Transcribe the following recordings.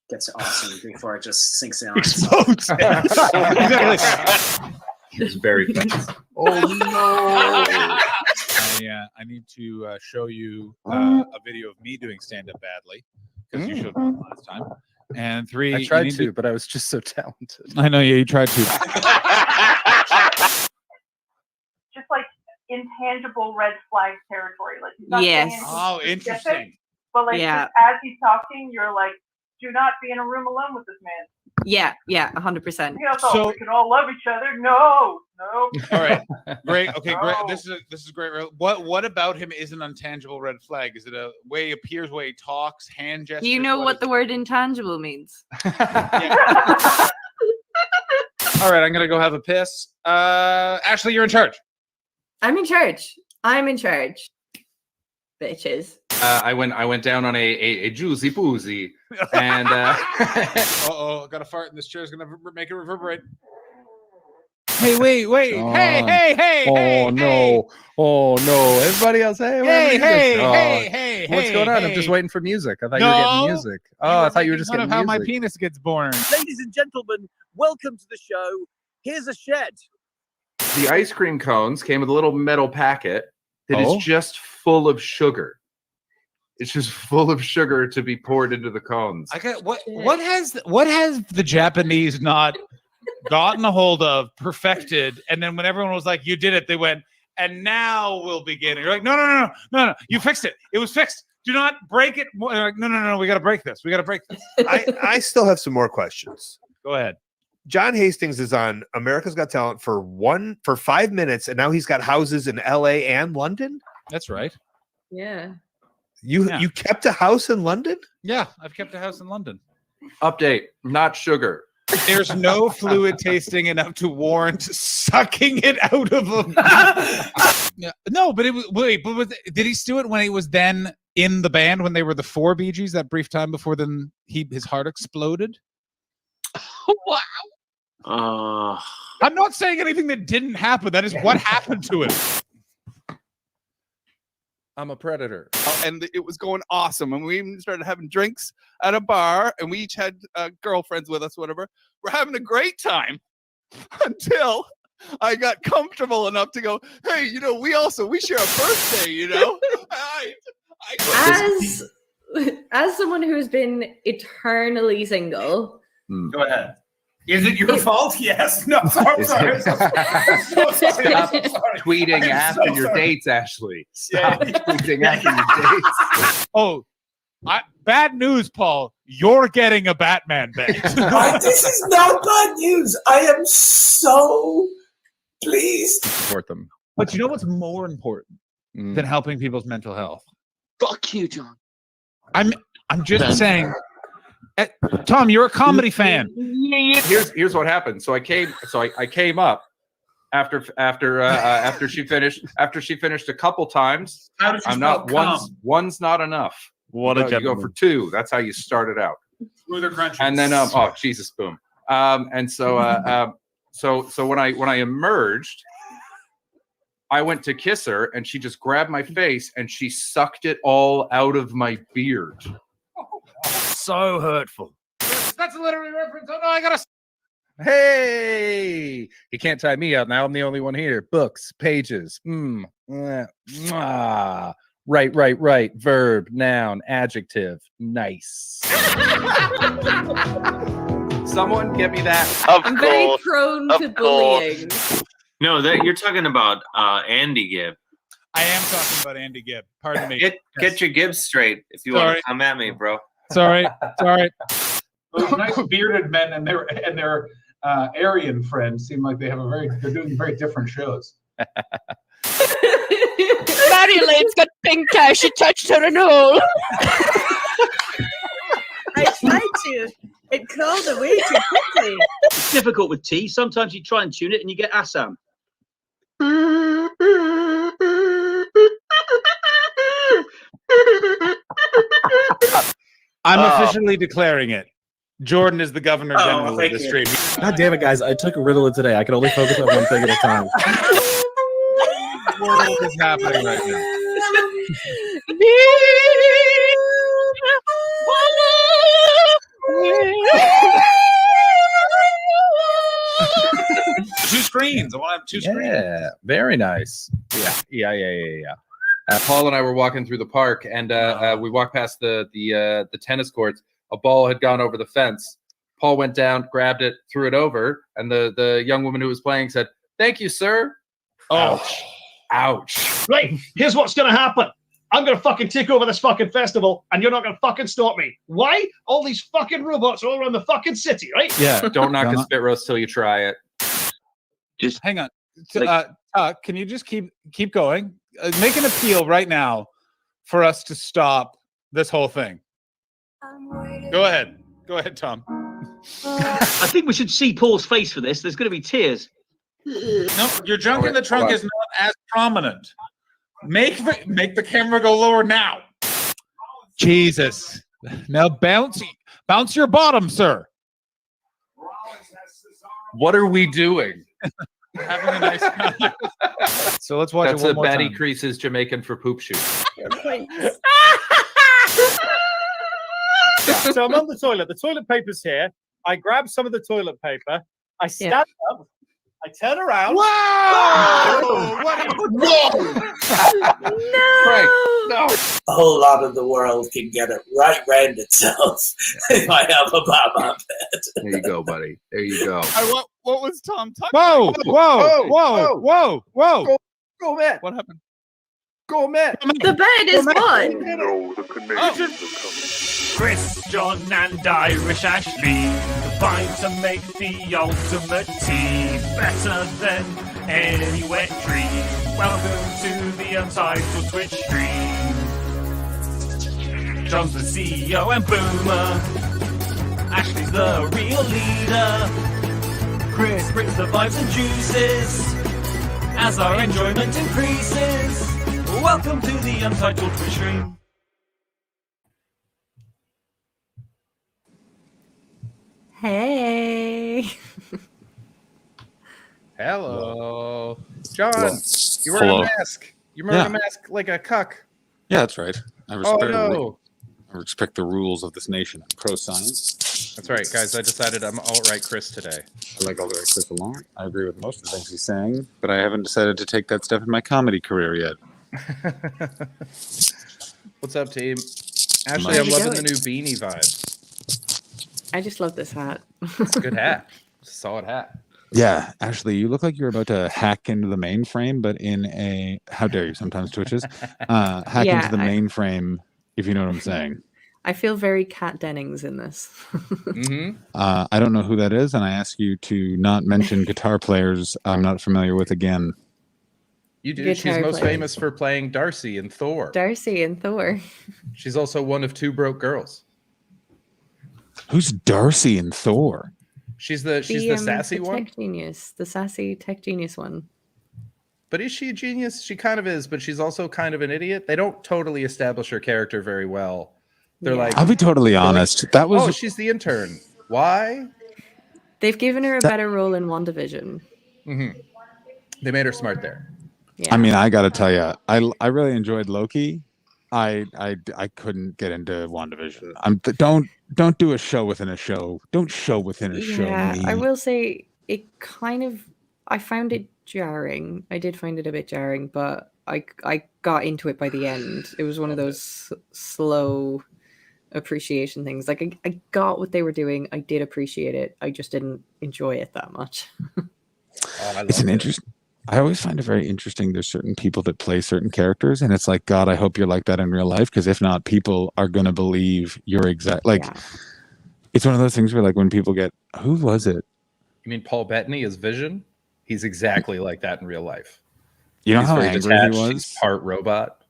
gets awesome before it just sinks in on Explodes. It's very funny. Oh no! I need to show you a video of me doing stand-up badly because you showed me last time. And 3, I tried to, but I was just so talented. I know, yeah, you tried to. Just like intangible red flag territory. Like he's not saying anything Oh, specific, interesting. But like Yeah. just as he's talking, you're like, do not be in a room alone with this man. Yeah, 100%. You know, so we can all love each other. No. All right, great. Okay, great. No. This is great. What about him is an intangible red flag? Is it a way he appears, way he talks, hand gestures? Do you know what the word intangible means? All right, I'm gonna go have a piss. Ashley, you're in charge. I'm in charge. Bitches. I went down on a juicy poozy, and Uh-oh, got a fart in this chair. Is gonna make it reverberate. Hey, wait. John. Hey. Oh no! Everybody else, hey, Hey. What's going on? I'm just waiting for music. I thought you were getting music. Oh, I thought you were just getting how music. my penis gets born. Ladies and gentlemen, welcome to the show. Here's a shed. The ice cream cones came with a little metal packet that is just full of sugar. It's just full of sugar to be poured into the cones. I got what has the Japanese not gotten a hold of, perfected, and then when everyone was like, "You did it," they went, "And now we'll begin." And you're like, "No, you fixed it. It was fixed. Do not break it." Like, no, we got to break this. I still have some more questions. Go ahead. John Hastings is on America's Got Talent for 5 minutes, and now he's got houses in LA and London. That's right. Yeah. You kept a house in London? Yeah, I've kept a house in London. Update: not sugar. There's no fluid tasting enough to warrant sucking it out of him. Yeah. No, but it was. Did he do it when he was then in the band when they were the 4 Bee Gees that brief time before then his heart exploded? Wow. I'm not saying anything that didn't happen. That is what happened to him. I'm a predator. And it was going awesome. And we even started having drinks at a bar, and we each had girlfriends with us, whatever. We're having a great time until I got comfortable enough to go, hey, we share a birthday, As someone who's been eternally single. Go ahead. Is it your fault? Yes. No. Sorry. Stop tweeting after your dates, Ashley. Stop tweeting after your dates. Oh, bad news, Paul. You're getting a Batman badge. This is not bad news. I am so pleased. Support them. But you know what's more important than helping people's mental health? Fuck you, John. I'm just saying. Tom, you're a comedy fan. Here's what happened. So I came up after she finished a couple times. How did you I'm not one's not enough. What a You go for 2. That's how you start it out. Smoother crunches. And then oh Jesus, boom. And so so when I emerged, I went to kiss her and she just grabbed my face and she sucked it all out of my beard. So hurtful. That's a literary reference. Oh no, I gotta. Hey, he can't tie me out. Now I'm the only one here. Books, pages. Right. Verb, noun, adjective. Nice. Someone get me that. I'm very prone to bullying. No, you're talking about Andy Gibb. I am talking about Andy Gibb. Pardon me. Get your Gibbs straight if you want to come at me, bro. Sorry. Those nice bearded men and their Aryan friends seem like they're doing very different shows. Marion's got pink eye. She touched her in hole. I tried to. It crawled away too quickly. It's difficult with tea. Sometimes you try and tune it and you get Assam. I'm officially declaring it. Jordan is the governor general of the stream. God damn it, guys. I took Ritalin today. I can only focus on one thing at a time. What is happening right now? screens. I want to have two screens. Yeah, very nice. Yeah. Paul and I were walking through the park, and we walked past the tennis courts. A ball had gone over the fence. Paul went down, grabbed it, threw it over, and the young woman who was playing said, "Thank you, sir." Oh. Ouch. Right, here's what's gonna happen. I'm gonna fucking take over this fucking festival, and you're not gonna fucking stop me. Why? All these fucking robots are all around the fucking city, right? Yeah, don't knock a spit roast till you try it. Just hang on. Can you just keep going? Make an appeal right now for us to stop this whole thing. Go ahead, Tom. I think we should see Paul's face for this. There's going to be tears. No, your junk in the trunk is not as prominent. Make the camera go lower now. Jesus. Now bounce your bottom, sir. What are we doing? Having a nice time. So let's watch That's it one more Betty time. Crease's Jamaican for poop shoot. So I'm on the toilet. The toilet paper's here. I grab some of the toilet paper. I stand up. I turn around. Whoa! Frank, no. A whole lot of the world can get it right round itself if I have a bomb on bed. There you go, buddy. There you go. What was Tom talking Whoa, about? whoa. Go, man. What happened? Go, man. The bed is one. No, the Canadians are coming. Chris, John, and Irish Ashley combine to make the ultimate team, better than any wet dream. Welcome to the Untitled Twitch stream. John's the CEO and Boomer. Ashley's the real leader. Chris brings the vibes and juices as our enjoyment increases. Welcome to the Untitled Twitch stream. Hey. Hello. John, you're Hello. wearing a mask. You're wearing a mask like a cuck. Yeah, that's right. I respect the rules of this nation. Pro-science. That's right, guys. I decided I'm alt-right Chris today. I like alt-right Chris a lot. I agree with most of the things he's saying, but I haven't decided to take that step in my comedy career yet. What's up, team? Ashley, I'm loving the new beanie vibe. I just love this hat. It's a good hat. It's a solid hat. Yeah, Ashley, you look like you're about to hack into the mainframe, but in a, how dare you, sometimes twitches, hack Yeah, into the mainframe, if you know what I'm saying. I feel very Kat Dennings in this. I don't know who that is, and I ask you to not mention guitar players I'm not familiar with again. You do. Guitar She's most player. famous for playing Darcy in Thor. Darcy and Thor. She's also one of two broke girls. Who's Darcy in Thor? She's the sassy the one. Tech genius, the sassy tech genius one. But is she a genius? She kind of is, but she's also kind of an idiot. They don't totally establish her character very well. They're like, I'll be totally honest. That was oh, she's the intern. Why? They've given her a better role in WandaVision. They made her smart there. Yeah. I mean, I got to tell you, I really enjoyed Loki. I couldn't get into WandaVision. Don't do a show within a show. Don't show within a show. Yeah, me. I will say it kind of. I found it jarring. I did find it a bit jarring, but I got into it by the end. It was one of those slow appreciation things. Like I got what they were doing. I did appreciate it. I just didn't enjoy it that much. It's an interesting. I always find it very interesting. There's certain people that play certain characters, and it's like, God, I hope you're like that in real life, because if not, people are going to believe you're exact. Like, it's one of those things where, like, when people get, who was it? You mean Paul Bettany as Vision? He's exactly like that in real life. You know He's how very angry detached, he was? He's part robot.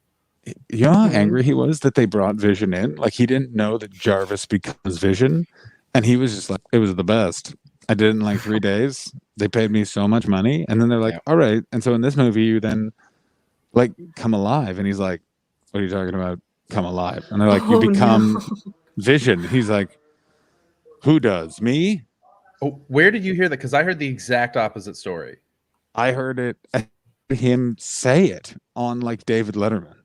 You know how angry he was that they brought Vision in? Like, he didn't know that Jarvis becomes Vision, and he was just like, it was the best. I did it in like 3 days. They paid me so much money. And then they're like, all right. And so in this movie, you then like come alive. And he's like, what are you talking about? Come alive. And they're like, you become Vision. He's like, who does? Me? Oh, where did you hear that? Because I heard the exact opposite story. I heard him say it on like David Letterman.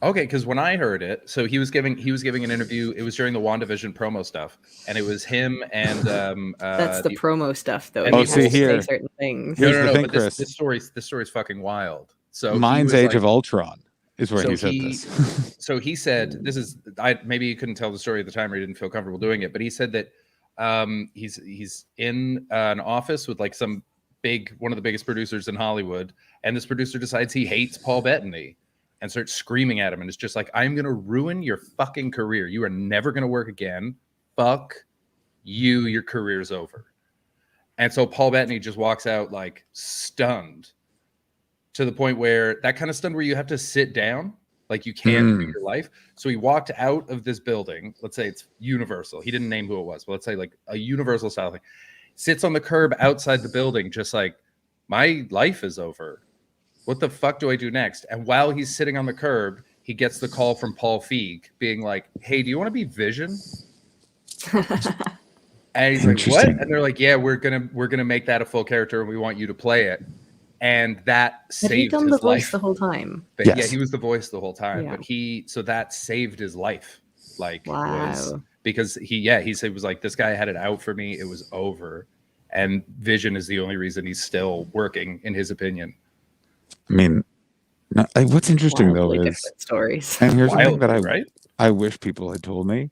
Okay, because when I heard it, so he was giving an interview. It was during the WandaVision promo stuff, and it was him and That's the promo stuff, though. and You the have to whole- say certain things. No, Here's no, the no. thing, But Chris. this story's fucking wild. So he Mine's was Age like- of Ultron is where so he said this. So he said, "This is maybe you couldn't tell the story at the time, or you didn't feel comfortable doing it." But he said that he's in an office with like one of the biggest producers in Hollywood, and this producer decides he hates Paul Bettany and starts screaming at him, and it's just like, "I'm gonna ruin your fucking career. You are never gonna work again. Fuck you. Your career's over." And so Paul Bettany just walks out like stunned, to the point where that kind of stunned where you have to sit down, like you can't do your life. So he walked out of this building. Let's say it's Universal. He didn't name who it was, but let's say like a Universal style thing. Sits on the curb outside the building, just like, my life is over. What the fuck do I do next? And while he's sitting on the curb, he gets the call from Paul Feig being like, "Hey, do you want to be Vision?" And he's like, "What?" And they're like, "Yeah, we're gonna make that a full character, and we want you to play it." And that Had he saved done his the voice life the whole time? But Yes. yeah, he was the voice the whole time. Yeah. But so that saved his life. Like, Wow. because he said, was like, "This guy had it out for me. It was over." And Vision is the only reason he's still working, in his opinion. I mean, what's interesting though Wildly is different stories. and here's the thing that Right? I wish people had told me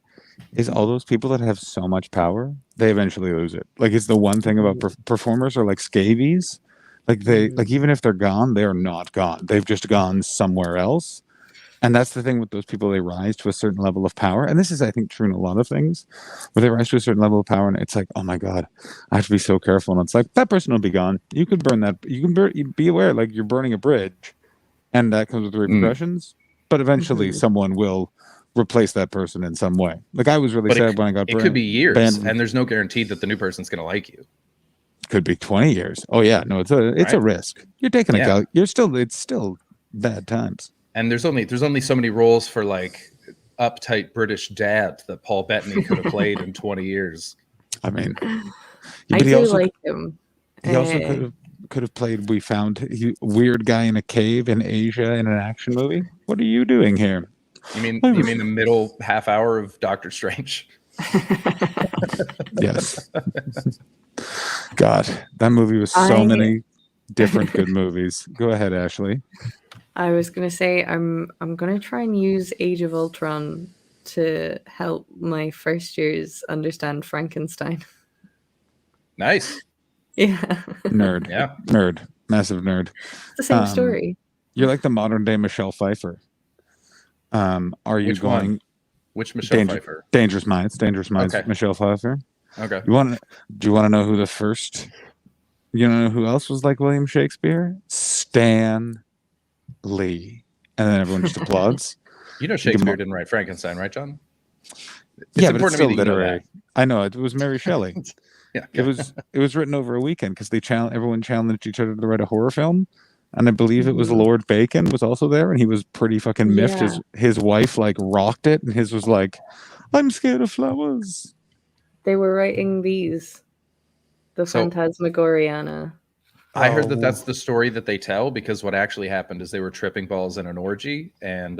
is all those people that have so much power, they eventually lose it. Like, it's the one thing about performers are like scabies. Like like even if they're gone, they are not gone. They've just gone somewhere else. And that's the thing with those people, they rise to a certain level of power. And this is, I think, true in a lot of things, where they rise to a certain level of power and it's like, oh my God, I have to be so careful. And it's like, that person will be gone. You could burn that. You can be aware, like you're burning a bridge and that comes with repercussions, but eventually someone will replace that person in some way. Like, I was really sad when I got It could be years, banned. and there's no guarantee that the new person's going to like you. Could be 20 years. Oh yeah, no, it's a Right? risk. You're taking Yeah. it's still bad times. And there's only so many roles for like uptight British dad that Paul Bettany could have played in 20 years. I mean, I but he do also like him. he also could have played weird guy in a cave in Asia in an action movie. What are you doing here? You mean the middle half hour of Doctor Strange? Yes. God, that movie was so many different good movies. Go ahead, Ashley. I was gonna say I'm gonna try and use Age of Ultron to help my first years understand Frankenstein. Nice. Yeah. Nerd. Yeah. Nerd. Massive nerd. It's the same story. You're like the modern day Michelle Pfeiffer. Are you Which going? one? Which Michelle Pfeiffer? Dangerous Minds. Dangerous Minds. Okay. Michelle Pfeiffer. Okay. Do you want to know who the first? You know who else was like William Shakespeare? Stan Lee. And then everyone just applauds. You know Shakespeare didn't write Frankenstein, right, John? Yeah, but it's still that you know literary. I know it was Mary Shelley. Yeah. It was written over a weekend because everyone challenged each other to write a horror film, and I believe it was Lord Bacon was also there, and he was pretty fucking miffed. Yeah. His wife like rocked it, and his was like, "I'm scared of flowers." They were writing the Phantasmagoriana. I heard that that's the story that they tell, because what actually happened is they were tripping balls in an orgy, and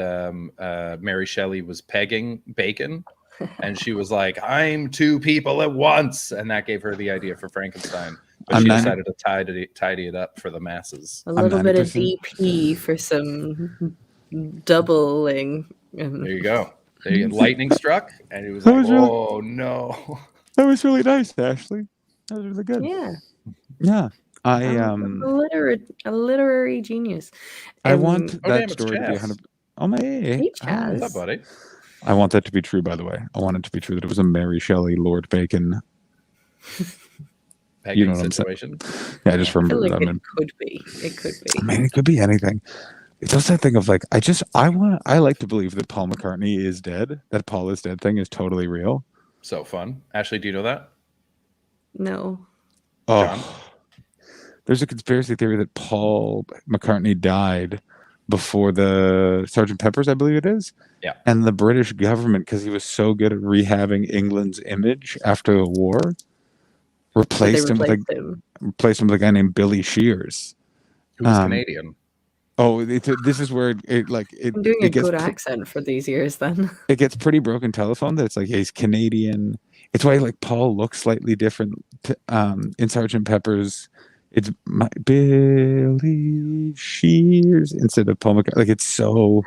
Mary Shelley was pegging Bacon, and she was like, "I'm two people at once," and that gave her the idea for Frankenstein. But she decided to tidy it up for for a little bit of DP for some doubling. There you go. Lightning struck, and it was like, "Oh no!" That was really nice, Ashley. That was really good. Yeah. Yeah. I'm a literary genius. I want Oh, that damn, it's story to be Chaz. 100. Oh my! Hey, Chaz. What's up, buddy? I want that to be true. By the way, I want it to be true that it was a Mary Shelley, Lord Bacon. Pegging You know what I'm situation. saying? Yeah, I just I feel remember like that. it could be. It could be. I mean, it could be anything. It's also that thing of like, I like to believe that Paul McCartney is dead. That Paul is dead thing is totally real. So fun. Ashley, do you know that? No. Oh, John? there's a conspiracy theory that Paul McCartney died before the Sgt. Pepper's, I believe it is. Yeah. And the British government, because he was so good at rehabbing England's image after the war, replaced him with a guy named Billy Shears. Who was Canadian. Oh, this is where it I'm doing a gets good accent for these years then. it ges pretty broken telephone that it's like he's Canadian. It's why like Paul looks slightly different in Sergeant Pepper's. It's Billy Shears instead of Paul McCartney. Like it's so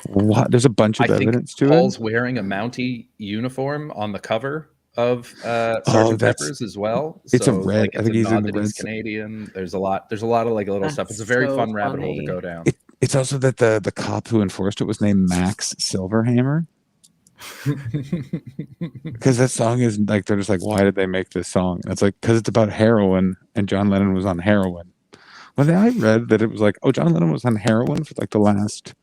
what? There's a bunch of evidence to Paul's it. wearing a Mountie uniform on the cover of Sergeant Pepper's as well. It's a So, red. like, I it's think a he's in nod the that he's red. Canadian. There's a lot of like little stuff. It's a very fun rabbit hole to go down. It's also that the cop who enforced it was named Max Silverhammer. Because that song is like they're just like, why did they make this song? And it's like because it's about heroin, and John Lennon was on heroin. Well, then I read that it was like, oh, John Lennon was on heroin for like the last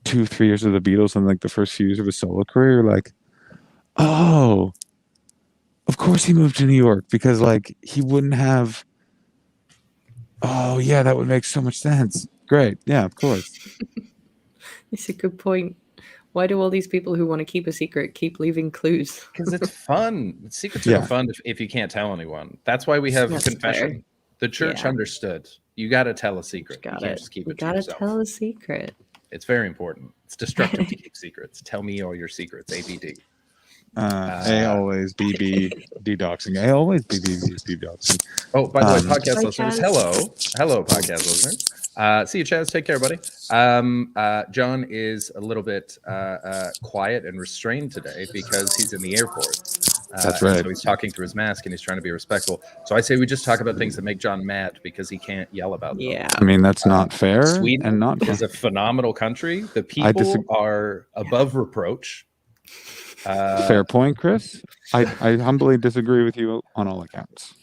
2-3 years of the Beatles and like the first few years of his solo career. Like, oh, of course he moved to New York because like he wouldn't have. Oh yeah, that would make so much sense. Great, yeah, of course. It's a good point. Why do all these people who want to keep a secret keep leaving clues? Because it's fun. Secrets Yeah. are fun if you can't tell anyone. That's why we have That's confession. fair. The church Yeah. understood. You got to tell a secret. You Got can't it. just keep We it to gotta yourself. tell a secret. It's very important. It's destructive to keep secrets. Tell me all your secrets. ABD. A always BB doxing. A always BB doxing. Oh, by the way, podcast Hi, listeners, Chaz. hello, podcast listeners. See you, Chaz. Take care, buddy. John is a little bit quiet and restrained today because he's in the airport. That's right. So he's talking through his mask and he's trying to be respectful. So I say we just talk about things that make John mad because he can't yell about them. Yeah. I mean, that's not fair Sweden and not is a phenomenal country. The I people are above reproach. fair point, Chris. I humbly disagree with you on all accounts.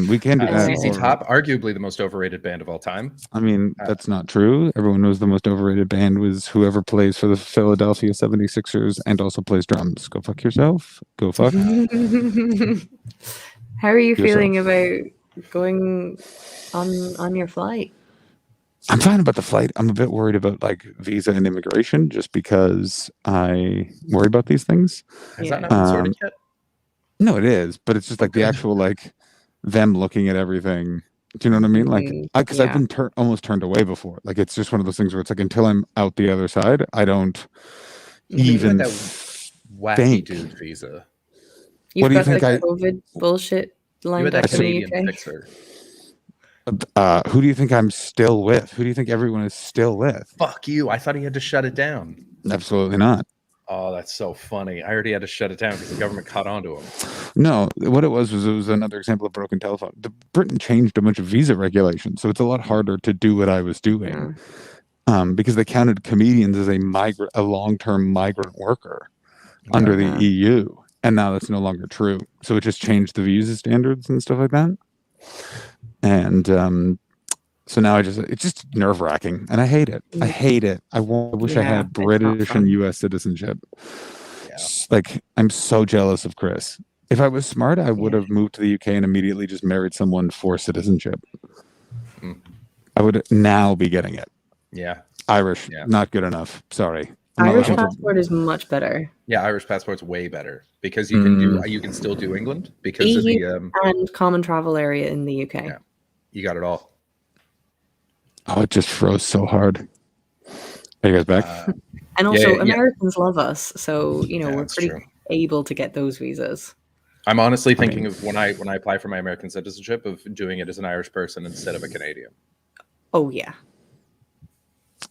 We can do that. ZZ Top, arguably the most overrated band of all time. I mean, that's not true. Everyone knows the most overrated band was whoever plays for the Philadelphia 76ers and also plays drums. Go fuck yourself. Go fuck. How are you Yourself. feeling about going on your flight? I'm fine about the flight. I'm a bit worried about like visa and immigration just because I worry about these things. Has that not been sorted yet? No, it is, but it's just like the actual like them looking at everything. Do you know what I mean? Like, because I've been almost turned away before. Like, it's just one of those things where it's like until I'm out the other side, I don't even that wacky think. dude visa. You've What do you got think like COVID bullshit You lined had up that in the Canadian UK? fixer. Who do you think I'm still with? Who do you think everyone is still with? Fuck you. I thought he had to shut it down. Absolutely not. Oh, that's so funny. I heard he had to shut it down because the government caught on to him. No, what it was another example of broken telephone. Britain changed a bunch of visa regulations, so it's a lot harder to do what I was doing because they counted comedians as a long-term migrant worker under the EU, and now that's no longer true. So it just changed the visa standards and stuff like that. And so now it's just nerve-wracking, and I hate it. I hate it. I wish I had British and U.S. citizenship. Like, I'm so jealous of Chris. If I was smart, I would have moved to the UK and immediately just married someone for citizenship. I would now be getting it. Yeah. Irish, not good enough. Sorry. I'm not Irish looking for- passport is much better. Yeah, Irish passport's way better because you can still do England because of EU the and common travel area in the UK. you got it all. Oh, it just froze so hard. Are you guys back? And also, Americans love us, so we're that's pretty true. able to get those visas. I'm honestly thinking of when I apply for my American citizenship of doing it as an Irish person instead of a Canadian. Oh yeah,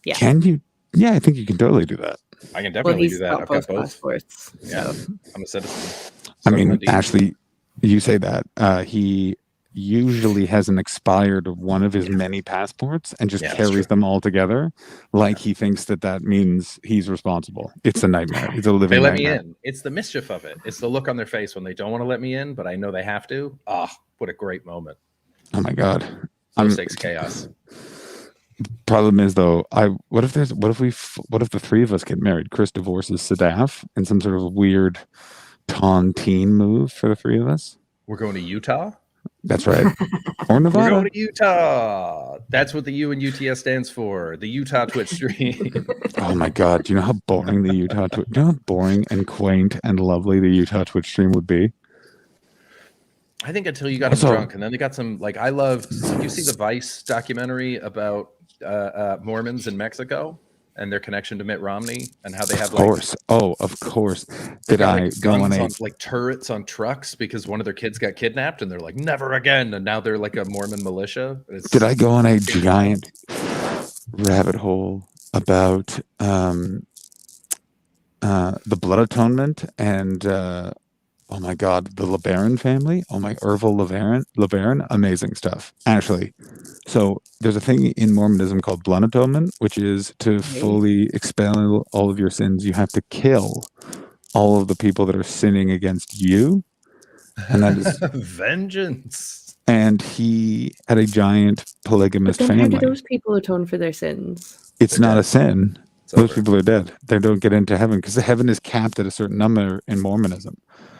yeah. Can you? Yeah, I think you can totally do that. I can definitely he's do that. got I've got both both. passports. Yeah, So. I'm a citizen. I mean, Ashley, you say that. He usually has an expired one of his many passports and just Yeah, that's carries true. them all together like he thinks that means he's responsible. It's a nightmare. It's a living They let me nightmare. in. It's the mischief of it. It's the look on their face when they don't want to let me in, but I know they have to. Ah, what a great moment. Oh my God. Low stakes chaos. Problem is though, what if the three of us get married? Chris divorces Sadaf in some sort of weird tontine move for the three of us. We're going to Utah? That's right. Or Nevada. We're going to Utah. That's what the U in UTS stands for. The Utah Twitch stream. Oh my God. Do you know how boring the Utah do you know how boring and quaint and lovely the Utah Twitch stream would be? I think until you got Also- them drunk, and then they got some like I loved. Did you see the Vice documentary about Mormons in Mexico and their connection to Mitt Romney and how they have Of course. Oh, of course. Did got, I like, go on guns a on like turrets on trucks because one of their kids got kidnapped and they're like never again, and now they're like a Mormon militia? Did I go on a giant rabbit hole about the blood atonement and oh my god, the LeBaron family? Oh my, Ervil LeBaron, amazing stuff. Actually, so there's a thing in Mormonism called blood atonement, which is to fully expel all of your sins, you have to kill all of the people that are sinning against you, and that is vengeance. And he had a giant polygamous But then how do family. those people atone for their sins? It's not a sin. Those over. people are dead. They don't get into heaven because heaven is capped at a certain number in Mormonism.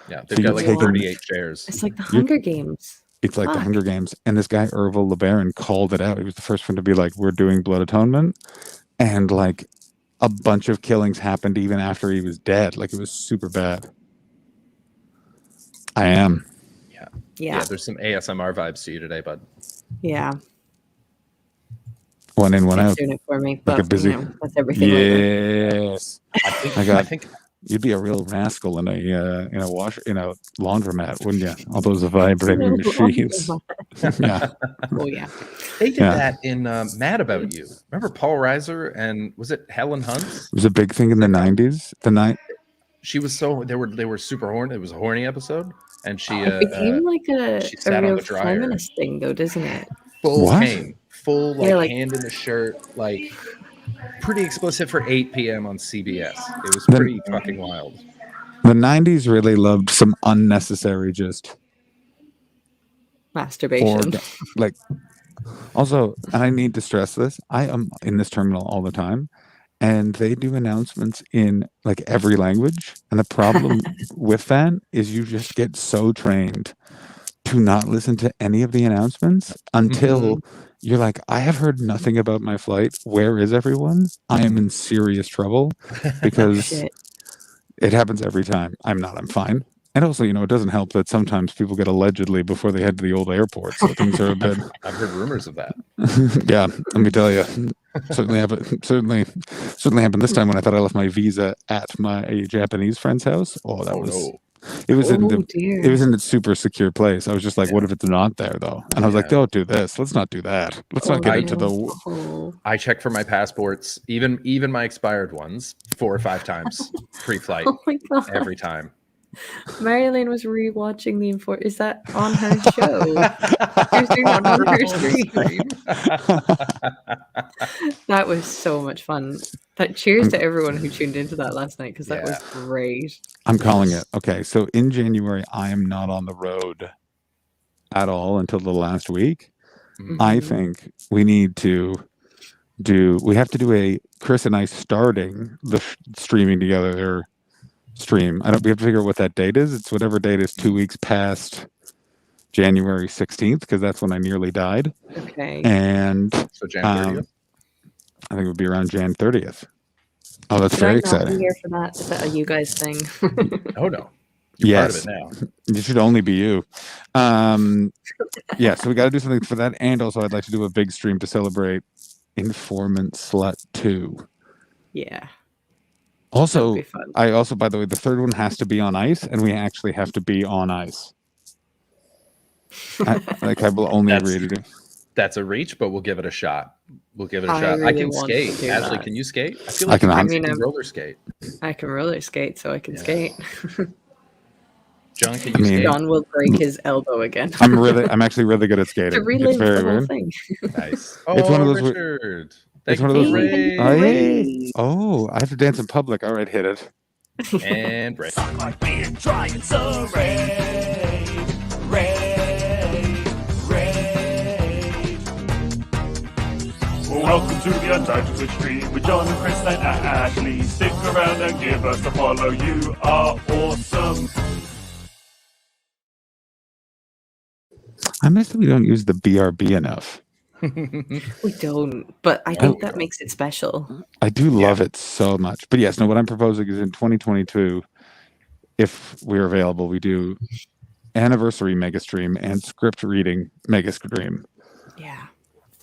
Yeah, So they've got you're like taking- 38 chairs. It's like the You're- Hunger Games. It's like the Fuck. Hunger Games. And this guy, Ervil LeBaron, called it out. He was the first one to be like, we're doing blood atonement. And like a bunch of killings happened even after he was dead. Like it was super bad. I am. Yeah. There's some ASMR vibes to you today, bud. Yeah. One in, one It's out. doing it for me. Like But, a busy. you know, that's everything later. Yes. I think you'd be a real rascal in a laundromat, wouldn't you? All those vibrating machines. Yeah. Oh yeah. They did Yeah. that in Mad About You. Remember Paul Reiser and was it Helen Hunt? It was a big thing in the 90s. She was they were super horny. It was a horny episode, and she It became like she a sat on real the dryer. feminist thing, though, doesn't it? Full What? came, full like, Yeah, like- hand in the shirt, like pretty explicit for 8 p.m. on CBS. It was Then- pretty fucking wild. The 90s really loved some unnecessary just Masturbation. like also, and I need to stress this, I am in this terminal all the time, and they do announcements in like every language, and the problem with that is you just get so trained to not listen to any of the announcements until you're like, I have heard nothing about my flight, where is everyone? I am in serious trouble because Shit. it happens every time. I'm fine. And also, it doesn't help that sometimes people get allegedly before they head to the old airport. So things are a bit. I've heard rumors of that. Yeah, let me tell you. Certainly happened this time when I thought I left my visa at my Japanese friend's house. Oh, that was. no. It was in dear. it was in a super secure place. I was just like, what if it's not there though? And I was like, don't do this. Let's not do that. Let's not get into the. I checked for my passports, even my expired ones, 4 or 5 times pre-flight. Oh my god. Every time. Marilyn was rewatching the Is that on her show? She was doing that on her stream. That was so much fun. Cheers to everyone who tuned into that last night because that was great. I'm calling it. Okay, so in January, I am not on the road at all until the last week. I think we need to we have to do a Chris and I starting the streaming together stream. We have to figure out what that date is. It's whatever date is 2 weeks past January 16th, because that's when I nearly died. Okay. And so Jan 30th? I think it would be around Jan 30th. Oh, that's Should very I not be exciting. here for that? Is that a you guys thing? Oh no. Yes. Part of it now. It should only be you. Yeah, so we got to do something for that. And also, I'd like to do a big stream to celebrate Informant Slut 2. Yeah. Also, be fun. By the way, the third one has to be on ice, and we actually have to be on ice. I will only agree to do. That's a reach, but we'll give it a shot. We'll give it a I shot. I really can want to skate. do Ashley, that. can you skate? I feel I like can. you can roller skate. I can roller skate, so I can skate. John, can you skate? John will break his elbow again. I'm actually really good at skating. To relive It's very the whole weird. thing. Nice. It's one of those. Richard. It's Thank one of you those. for the raise. Oh, I have to dance in public. All right, hit it. And break. Trying so Welcome to the Untitled Twitch stream with John and Chris and Ashley. Stick around and give us a follow. You are awesome. I miss that we don't use the BRB enough. We don't, but I think that makes it special. I do love it so much. But yes, no, what I'm proposing is in 2022, if we're available, we do anniversary mega stream and script reading mega stream. Yeah.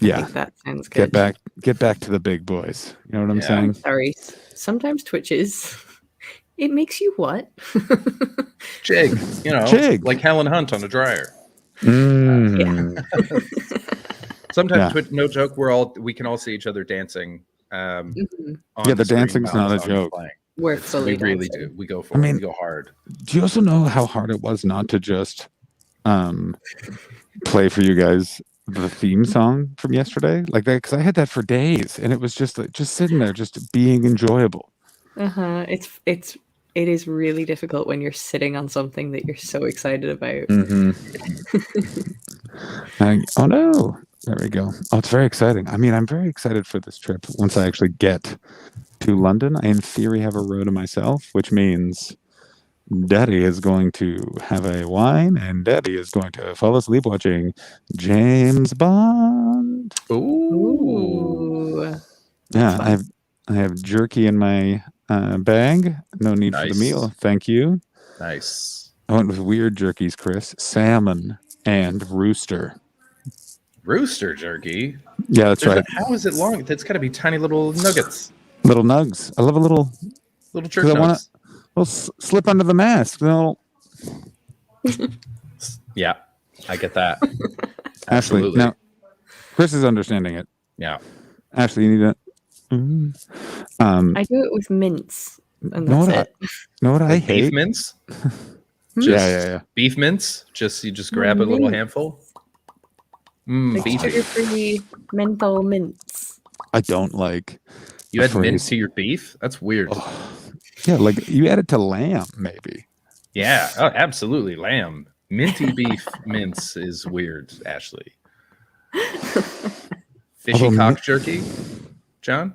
Yeah. think that sounds good. Get back to the big boys. You know what I'm saying? Sorry. Sometimes Twitches, it makes you what? Jig, Jig. like Helen Hunt on a dryer. Sometimes, no joke, we can all see each other dancing. On the screen dancing's while not the a song is joke. playing. We're fully We really dancing. do. We go for it. We go hard. Do you also know how hard it was not to just play for you guys the theme song from yesterday, like that? Because I had that for days, and it was just sitting there, just being enjoyable. It is really difficult when you're sitting on something that you're so excited about. Oh no! There we go. Oh, it's very exciting. I mean, I'm very excited for this trip. Once I actually get to London, I in theory have a row to myself, which means Daddy is going to have a wine, and Daddy is going to fall asleep watching James Bond. Ooh. Yeah, I have jerky in my bag. No need for the meal, thank you. Nice. I went with weird jerkies, Chris. Salmon and rooster. Rooster jerky? Yeah, that's right. How is it long? That's got to be tiny little nuggets. Little nugs. I love a little church nugs. Slip under the mask. No. Yeah, I get that. Ashley, Absolutely. now Chris is understanding it. Yeah. Ashley, you need to. I do it with mince, and that's it. Know what I hate? Beef mince? Yeah. Beef mince? You just grab a little handful? Like Beefy. sugar-free menthol mince. I don't like. You add mint to your beef? That's weird. Yeah, like you add it to lamb, maybe. Yeah, absolutely. Lamb. Minty beef mince is weird, Ashley. Fishy cock jerky, John?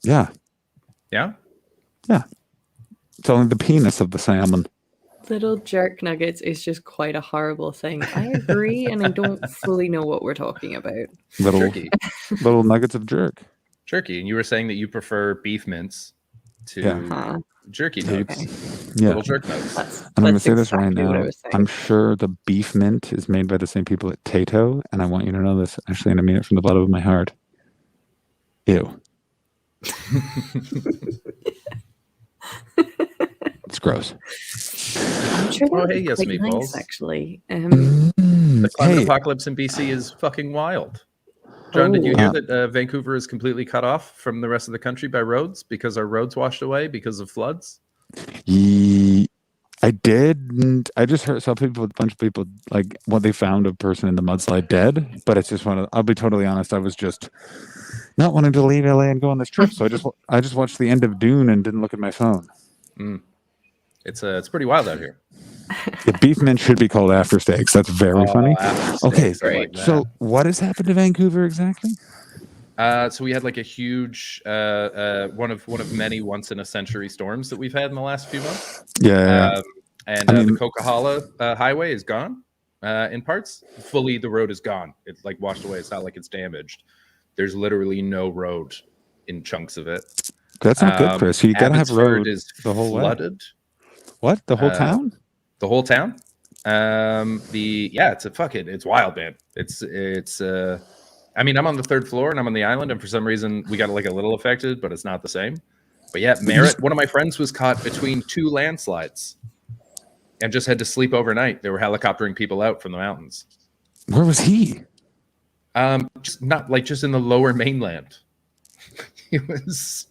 Yeah. Yeah? Yeah. It's only the penis of the salmon. Little jerk nuggets is just quite a horrible thing. I agree, and I don't fully know what we're talking about. Little nuggets of jerk. Jerky. And you were saying that you prefer beef mince to jerky nugs. Yeah. Little jerk nugs. I'm going to say this right now. I'm sure the beef mint is made by the same people at Tato, and I want you to know this, Ashley, and I mean it from the bottom of my heart. Ew. It's gross. I'm sure hey, yes, quite meatballs. nice, actually. The climate apocalypse in BC is fucking wild. John, did you hear that Vancouver is completely cut off from the rest of the country by roads because our roads washed away because of floods? I did. I just saw a bunch of people, like, what they found a person in the mudslide dead, but it's just I'll be totally honest, I was just not wanting to leave LA and go on this trip, so I just watched the end of Dune and didn't look at my phone. It's pretty wild out here. The beef mint should be called after steaks. That's very funny. Okay, so what has happened to Vancouver exactly? So we had like a huge one of many once in a century storms that we've had in the last few months. Yeah. The Coquihalla Highway is gone in parts. Fully, the road is gone. It's like washed away. It's not like it's damaged. There's literally no road in chunks of it. That's not good, Chris. You gotta have road is the whole flooded. way. What? The whole town? The whole town. It's wild, man. It's I mean, I'm on the third floor and I'm on the island, and for some reason we got like a little affected, but it's not the same. But yeah, Merritt, one of my friends was caught between two landslides and just had to sleep overnight. They were helicoptering people out from the mountains. Where was he? Just in the lower mainland. He was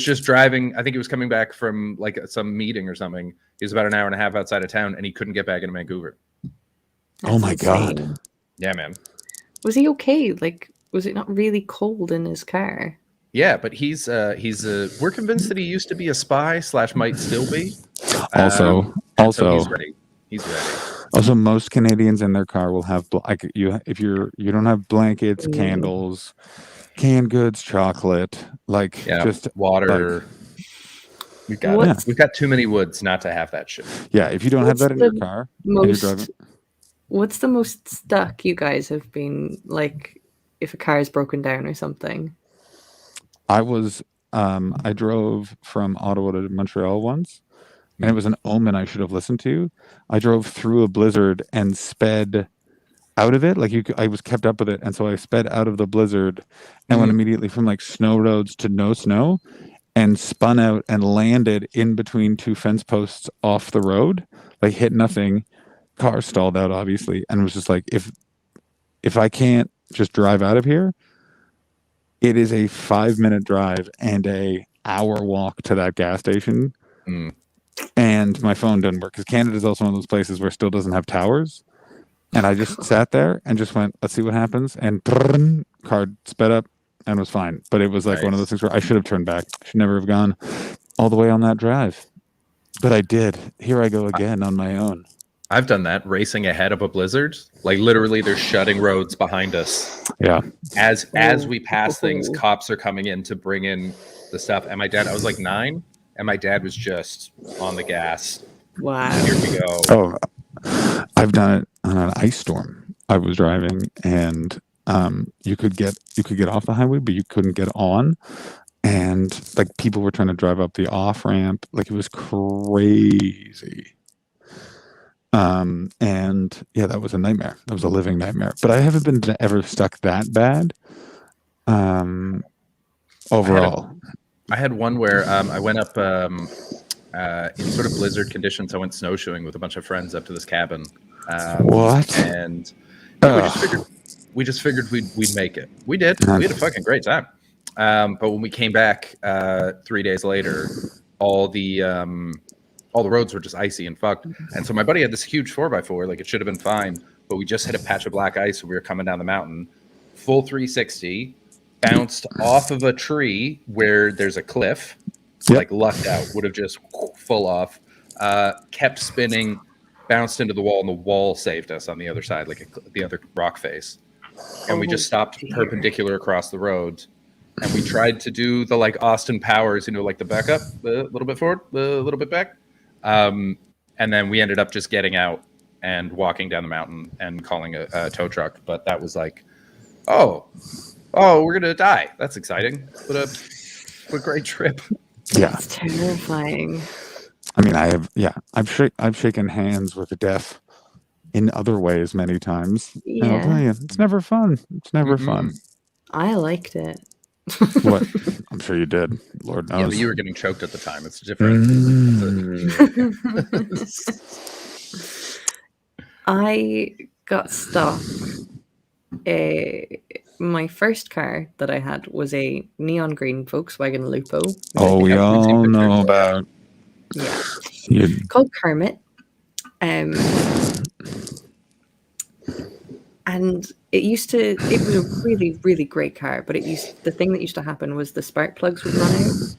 just driving. I think he was coming back from like some meeting or something. He was about an hour and a half outside of town, and he couldn't get back into Vancouver. Oh my God. Yeah, man. Was he okay? Like, was it not really cold in his car? Yeah, but we're convinced that he used to be a spy / might still be. Also, so he's ready. He's ready. Also, most Canadians in their car will have if you don't have blankets, candles, canned goods, chocolate, just water. We've got too many woods not to have that shit. Yeah, if you don't have that in your car, and you're driving. What's the most stuck you guys have been, like, if a car is broken down or something? I drove from Ottawa to Montreal once, and it was an omen I should have listened to. I drove through a blizzard and sped out of it. Like I was kept up with it, and so I sped out of the blizzard and went immediately from like snow roads to no snow, and spun out and landed in between two fence posts off the road. Like hit nothing, car stalled out obviously, and was just like, if I can't just drive out of here, it is a 5-minute drive and a hour walk to that gas station. And my phone didn't work because Canada is also one of those places where it still doesn't have towers. And I just sat there and just went, let's see what happens. And car sped up and was fine. But it was like one of those things where I should have turned back. Should never have gone all the way on that drive. But I did. Here I go again on my own. I've done that, racing ahead of a blizzard. Like literally, they're shutting roads behind us. Yeah. As we pass things, cops are coming in to bring in the stuff. And my dad, I was like 9, and my dad was just on the gas. Wow. Here we go. Oh, I've done it on an ice storm. I was driving, and you could get off the highway, but you couldn't get on. And like people were trying to drive up the off ramp, like it was crazy. And yeah, that was a nightmare. That was a living nightmare. But I haven't been ever stuck that bad. Overall, I had one where I went up in sort of blizzard conditions. I went snowshoeing with a bunch of friends up to this cabin. What? And we just figured we'd make it. We did. We had a fucking great time. But when we came back 3 days later, all the roads were just icy and fucked. And so my buddy had this huge 4x4, like it should have been fine, but we just hit a patch of black ice when we were coming down the mountain, full 360, bounced off of a tree where there's a cliff, like lucked out, would have just full off, kept spinning, bounced into the wall, and the wall saved us on the other side, like the other rock face. And we just stopped perpendicular across the road. And we tried to do the like Austin Powers, like the back up, a little bit forward, a little bit back. And then we ended up just getting out and walking down the mountain and calling a tow truck. But that was like, oh, we're going to die. That's exciting. What a great trip. Yeah. It's terrifying. I mean, I've shaken hands with death in other ways many times. Yeah. And I'll tell you, it's never fun. It's never fun. I liked it. What? I'm sure you did. Lord knows. Yeah, but you were getting choked at the time. It's different. I got stuck. My first car that I had was a neon green Volkswagen Lupo. Oh, we all know about. Yeah. Called Kermit. And it was a really, really great car, but the thing that used to happen was the spark plugs would run out.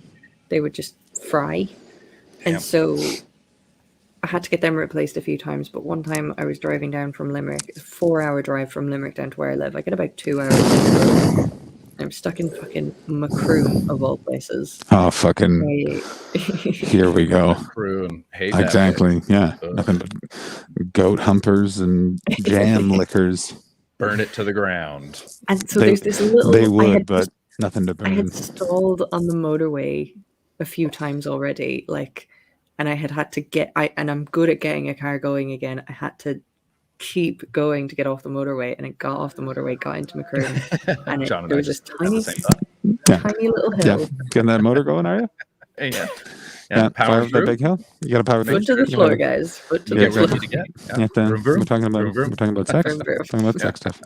They would just fry. And so I had to get them replaced a few times, but one time I was driving down from Limerick. It's a 4-hour drive from Limerick down to where I live. I get about 2 hours. I'm stuck in fucking Macroom, of all places. Oh, fucking. Here we go. Macroom. Hate exactly. Yeah. Nothing but goat humpers and jam liquors. Burn it to the ground. And so there's this little. They would, but nothing to burn. I had stalled on the motorway a few times already, and I had to get. And I'm good at getting a car going again. I had to keep going to get off the motorway, and it got off the motorway, got into Macroom, and there was this tiny little hill. Yeah, getting that motor going, are you? Yeah. Power up that big hill. You got to power. Foot to the floor, guys. Foot to the floor. We're talking about sex. We're talking about sex stuff.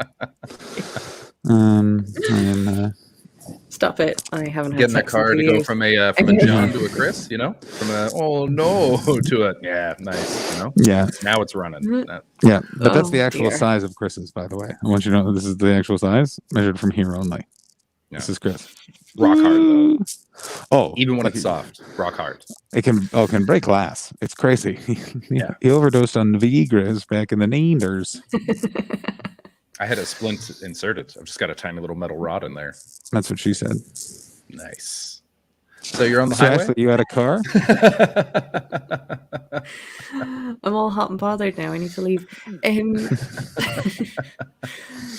Stop it! I haven't had getting that sex car in to 2 go years. from a John to a Chris, from a oh no to a nice, Yeah. Now it's running. Yeah, but that's the actual dear. size of Chris's, by the way. I want you to know that this is the actual size measured from here only. Yeah. This is Chris. Rock hard though. Oh, even when it's soft, rock hard. It can break glass. It's crazy. He overdosed on Vigras back in the 90s. I had a splint inserted. I've just got a tiny little metal rod in there. That's what she said. Nice. So you're on the highway? Ashley, you had a car? I'm all hot and bothered now. I need to leave.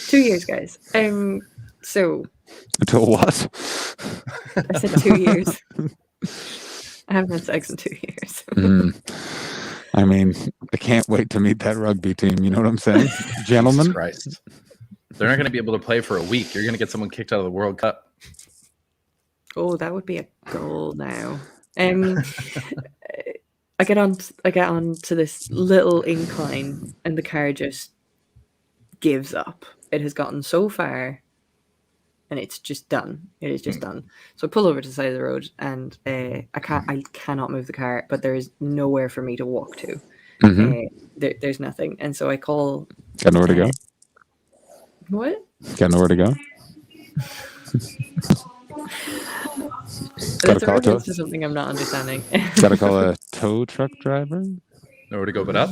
2 years, guys. So until what? I said 2 years. I haven't had sex in 2 years. I mean, I can't wait to meet that rugby team. You know what I'm saying, gentlemen? Jesus Christ. They're not going to be able to play for a week. You're going to get someone kicked out of the World Cup. Oh, that would be a goal now. I get on to this little incline, and the car just gives up. It has gotten so far, and it's just done. It is just done. So I pull over to the side of the road, and I cannot move the car, but there is nowhere for me to walk to. There's nothing, and so I call. Got nowhere to go. What? Got nowhere to go. That's a reference to something I'm not understanding. Gotta call a tow truck driver. Nowhere to go but up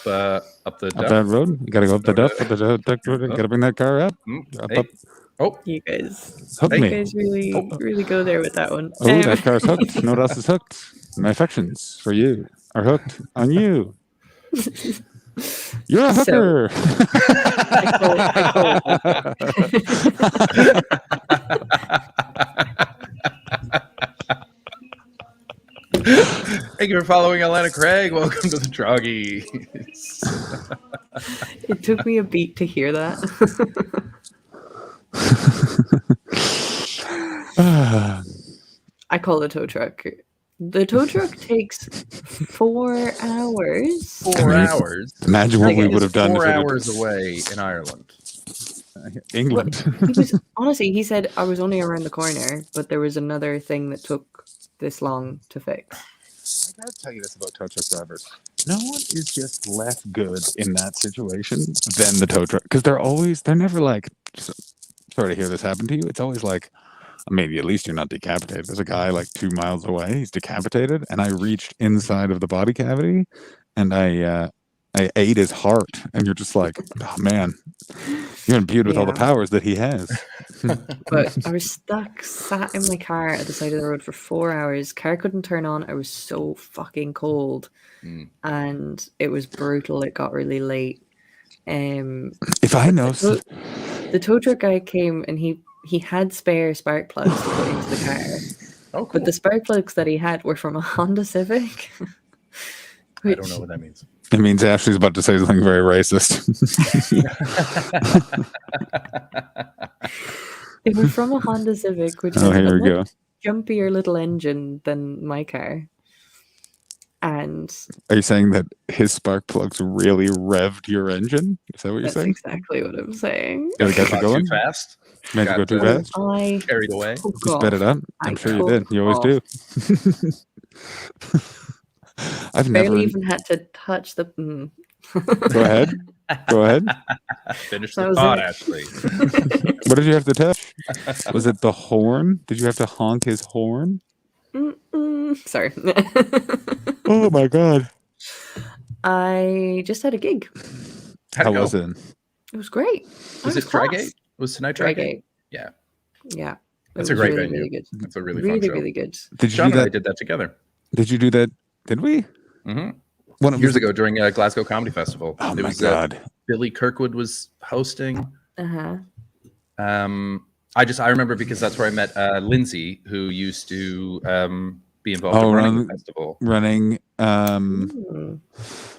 the up that road. You gotta go up the duff. Gotta bring that car up. Up. Oh, you guys! Hook you me. guys really go there with that one. Oh, that car's hooked. You know what else is hooked? My affections for you are hooked on you. You're a hooker. Thank you for following Atlanta Craig. Welcome to the Troggies. It took me a beat to hear that. I call the tow truck. The tow truck takes 4 hours. 4 hours. Imagine what we would have done. 4 hours away in Ireland. England. Honestly, he said I was only around the corner, but there was another thing that took this long to fix. I gotta tell you this about tow truck drivers. No one is just less good in that situation than the tow truck, because they're never like, sorry to hear this happen to you. It's always like, maybe at least you're not decapitated. There's a guy like 2 miles away. He's decapitated, and I reached inside of the body cavity, and I ate his heart, and you're just like, oh man, you're imbued with all the powers that he has. But I was sat in my car at the side of the road for 4 hours. Car couldn't turn on. I was so fucking cold, and it was brutal. It got really late. If I know, the tow truck guy came, and he had spare spark plugs to put into the car. Oh, cool. But the spark plugs that he had were from a Honda Civic. I don't know what that means. It means Ashley's about to say something very racist. They were from a Honda Civic, which is here a we go. much jumpier little engine than my car. And Are you saying that his spark plugs really revved your engine? Is that what you're that's saying? exactly what I'm saying. Yeah, got you going Too fast. Made you go too fast. I Carried away. took You sped it off. up. I'm I sure you took did. You always off. do. I've Barely never. even had to touch the. Go ahead. Go ahead. Finish That the was thought, it. Ashley. What did you have to touch? Was it the horn? Did you have to honk his horn? Sorry. Oh my god. I just had a gig. How was it? It was great. Was it Trigate? Was tonight Trigate? Trigate. Yeah. Yeah. That's It a was great really, venue. really good. That's a really fun show. Really good. Did you John do and I that? did that together. Did you do that? Did we? Mm-hmm. Years ago during Glasgow Comedy Festival. Oh It my was, god. Billy Kirkwood was hosting. Uh-huh. I remember because that's where I met Lindsay, who used to be involved in running the festival.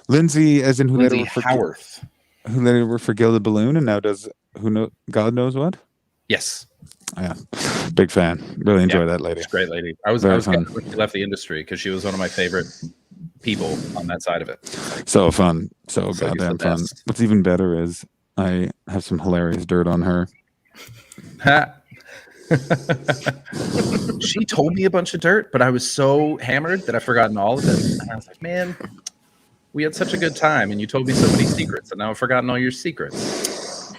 Lindsay, as in who Lindsay later worked for Howarth. who later worked for Gilded Balloon and now does God knows what? Yes. Yeah. Big fan. Really enjoy that lady. She's a great lady. I was Very glad fun. when she left the industry because she was one of my favorite people on that side of it. So fun. So So goddamn the fun. best. What's even better is I have some hilarious dirt on her. She told me a bunch of dirt, but I was so hammered that I've forgotten all of it. And I was like, man, we had such a good time and you told me so many secrets and now I've forgotten all your secrets.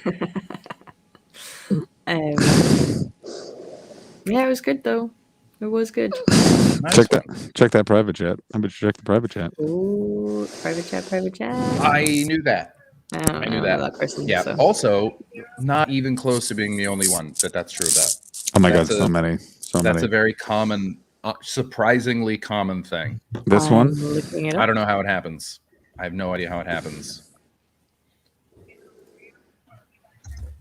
Yeah, it was good though. It was good. Check that private chat. How about you check the private chat? Ooh, private chat. I knew that. I knew know that. person, yeah. so. Also, not even close to being the only one that's true about. Oh my god, That's so many. That's a very common, surprisingly common thing. This one? Looking it I up. don't know how it happens. I have no idea how it happens.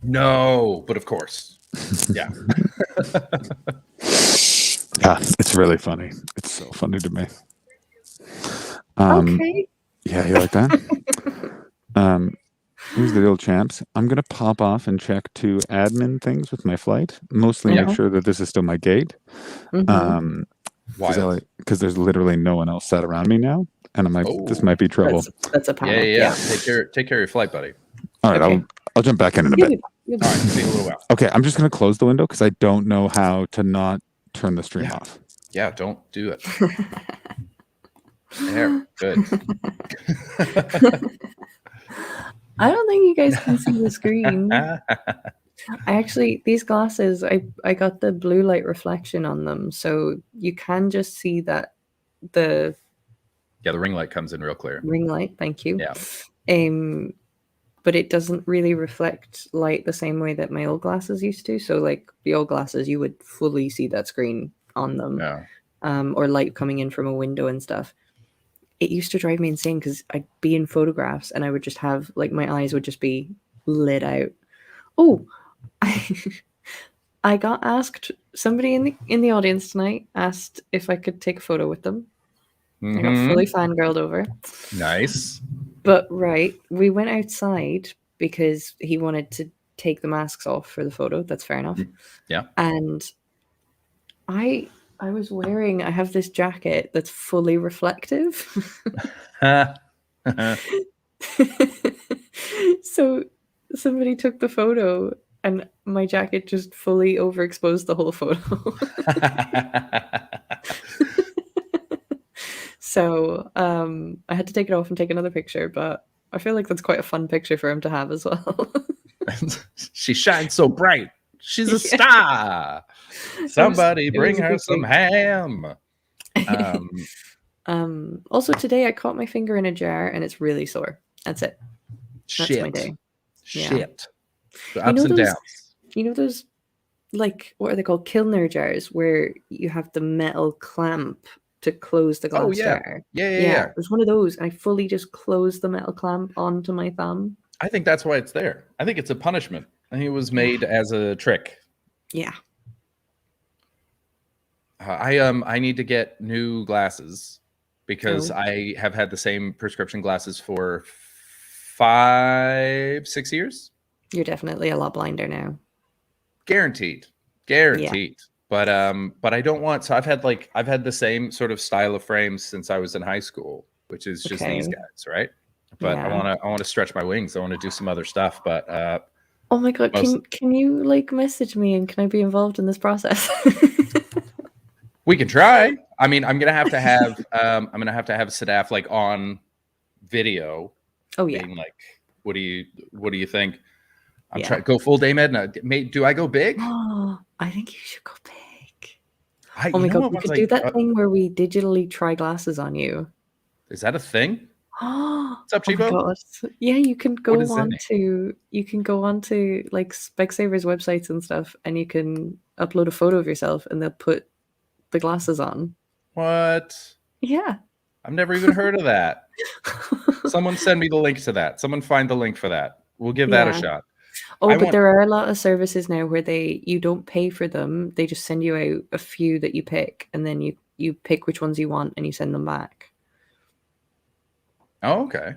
No, but of course. Yeah. Yeah, it's really funny. It's so funny to me. Okay. Yeah, you like that? Here's the deal, champs. I'm gonna pop off and check 2 admin things with my flight. Mostly make Okay. sure that this is still my gate. Mhm. Wild. Because there's literally no one else sat around me now, and I'm like, this might be trouble. That's a Yeah, panic. yeah. Take care of your flight, buddy. All right, Okay. I'll jump back in a You'll bit. be All right, see you in a little while. Okay, I'm just gonna close the window because I don't know how to not turn the stream off. Yeah, don't do it. There, good. I don't think you guys can see the screen. These glasses, I got the blue light reflection on them, so you can just see that the Yeah, the ring light comes in real clear. ring light. Thank you. Yeah. But it doesn't really reflect light the same way that my old glasses used to. So, like the old glasses, you would fully see that screen on them, or light coming in from a window and stuff. It used to drive me insane because I'd be in photographs and I would just have like my eyes would just be lit out. Oh, I got asked. Somebody in the audience tonight asked if I could take a photo with them. I got fully fangirled over. Nice. But we went outside because he wanted to take the masks off for the photo. That's fair enough. Yeah. And I have this jacket that's fully reflective. So somebody took the photo and my jacket just fully overexposed the whole photo. So I had to take it off and take another picture, but I feel like that's quite a fun picture for him to have as well. She shines so bright. She's a star. Somebody bring her some ham. Also today I caught my finger in a jar and it's really sore. That's it. That's my day. Shit. The ups and downs. You know those, like, what are they called? Kilner jars, where you have the metal clamp to close the glass jar. Yeah. There's one of those, and I fully just closed the metal clamp onto my thumb. I think that's why it's there. I think it's a punishment. I think it was made as a trick. Yeah. I need to get new glasses because I have had the same prescription glasses for 5-6 years. You're definitely a lot blinder now. Guaranteed. But I don't want, so I've had the same sort of style of frames since I was in high school, which is just these guys, right? But I want to stretch my wings. I want to do some other stuff, but oh my god, can you like message me and can I be involved in this process? We can try. I mean, I'm gonna have to have Sadaf like on video. Oh yeah. Being like, what do you think? I'm trying to go full day med. Do I go big? Oh, I think you should go big. Oh my god, we could do that thing where we digitally try glasses on you. Is that a thing? What's up, Chico? Yeah, you can go on to like Specsavers websites and stuff, and you can upload a photo of yourself, and they'll put the glasses on. What? Yeah. I've never even heard of that. Someone send me the link to that. Someone find the link for that. We'll give that a shot. Oh, but there are a lot of services now where you don't pay for them. They just send you out a few that you pick, and then you pick which ones you want, and you send them back. Oh, okay.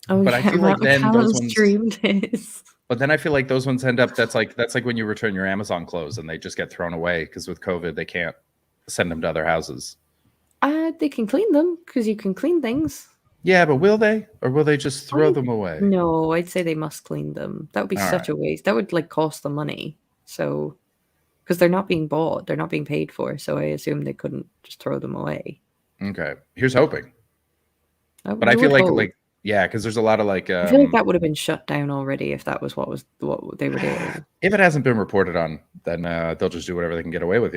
Oh, but I feel like then those ones. Streamed is. But then I feel like those ones end up. That's like when you return your Amazon clothes and they just get thrown away because with COVID they can't send them to other houses. They can clean them because you can clean things. Yeah, but will they, or will they just throw them away? No, I'd say they must clean them. That would be such a waste. That would like cost them money. So, because they're not being bought, they're not being paid for. So I assume they couldn't just throw them away. Okay, here's hoping. But I feel like because there's a lot of like. I feel like that would have been shut down already if that was what they were doing. If it hasn't been reported on, then they'll just do whatever they can get away with.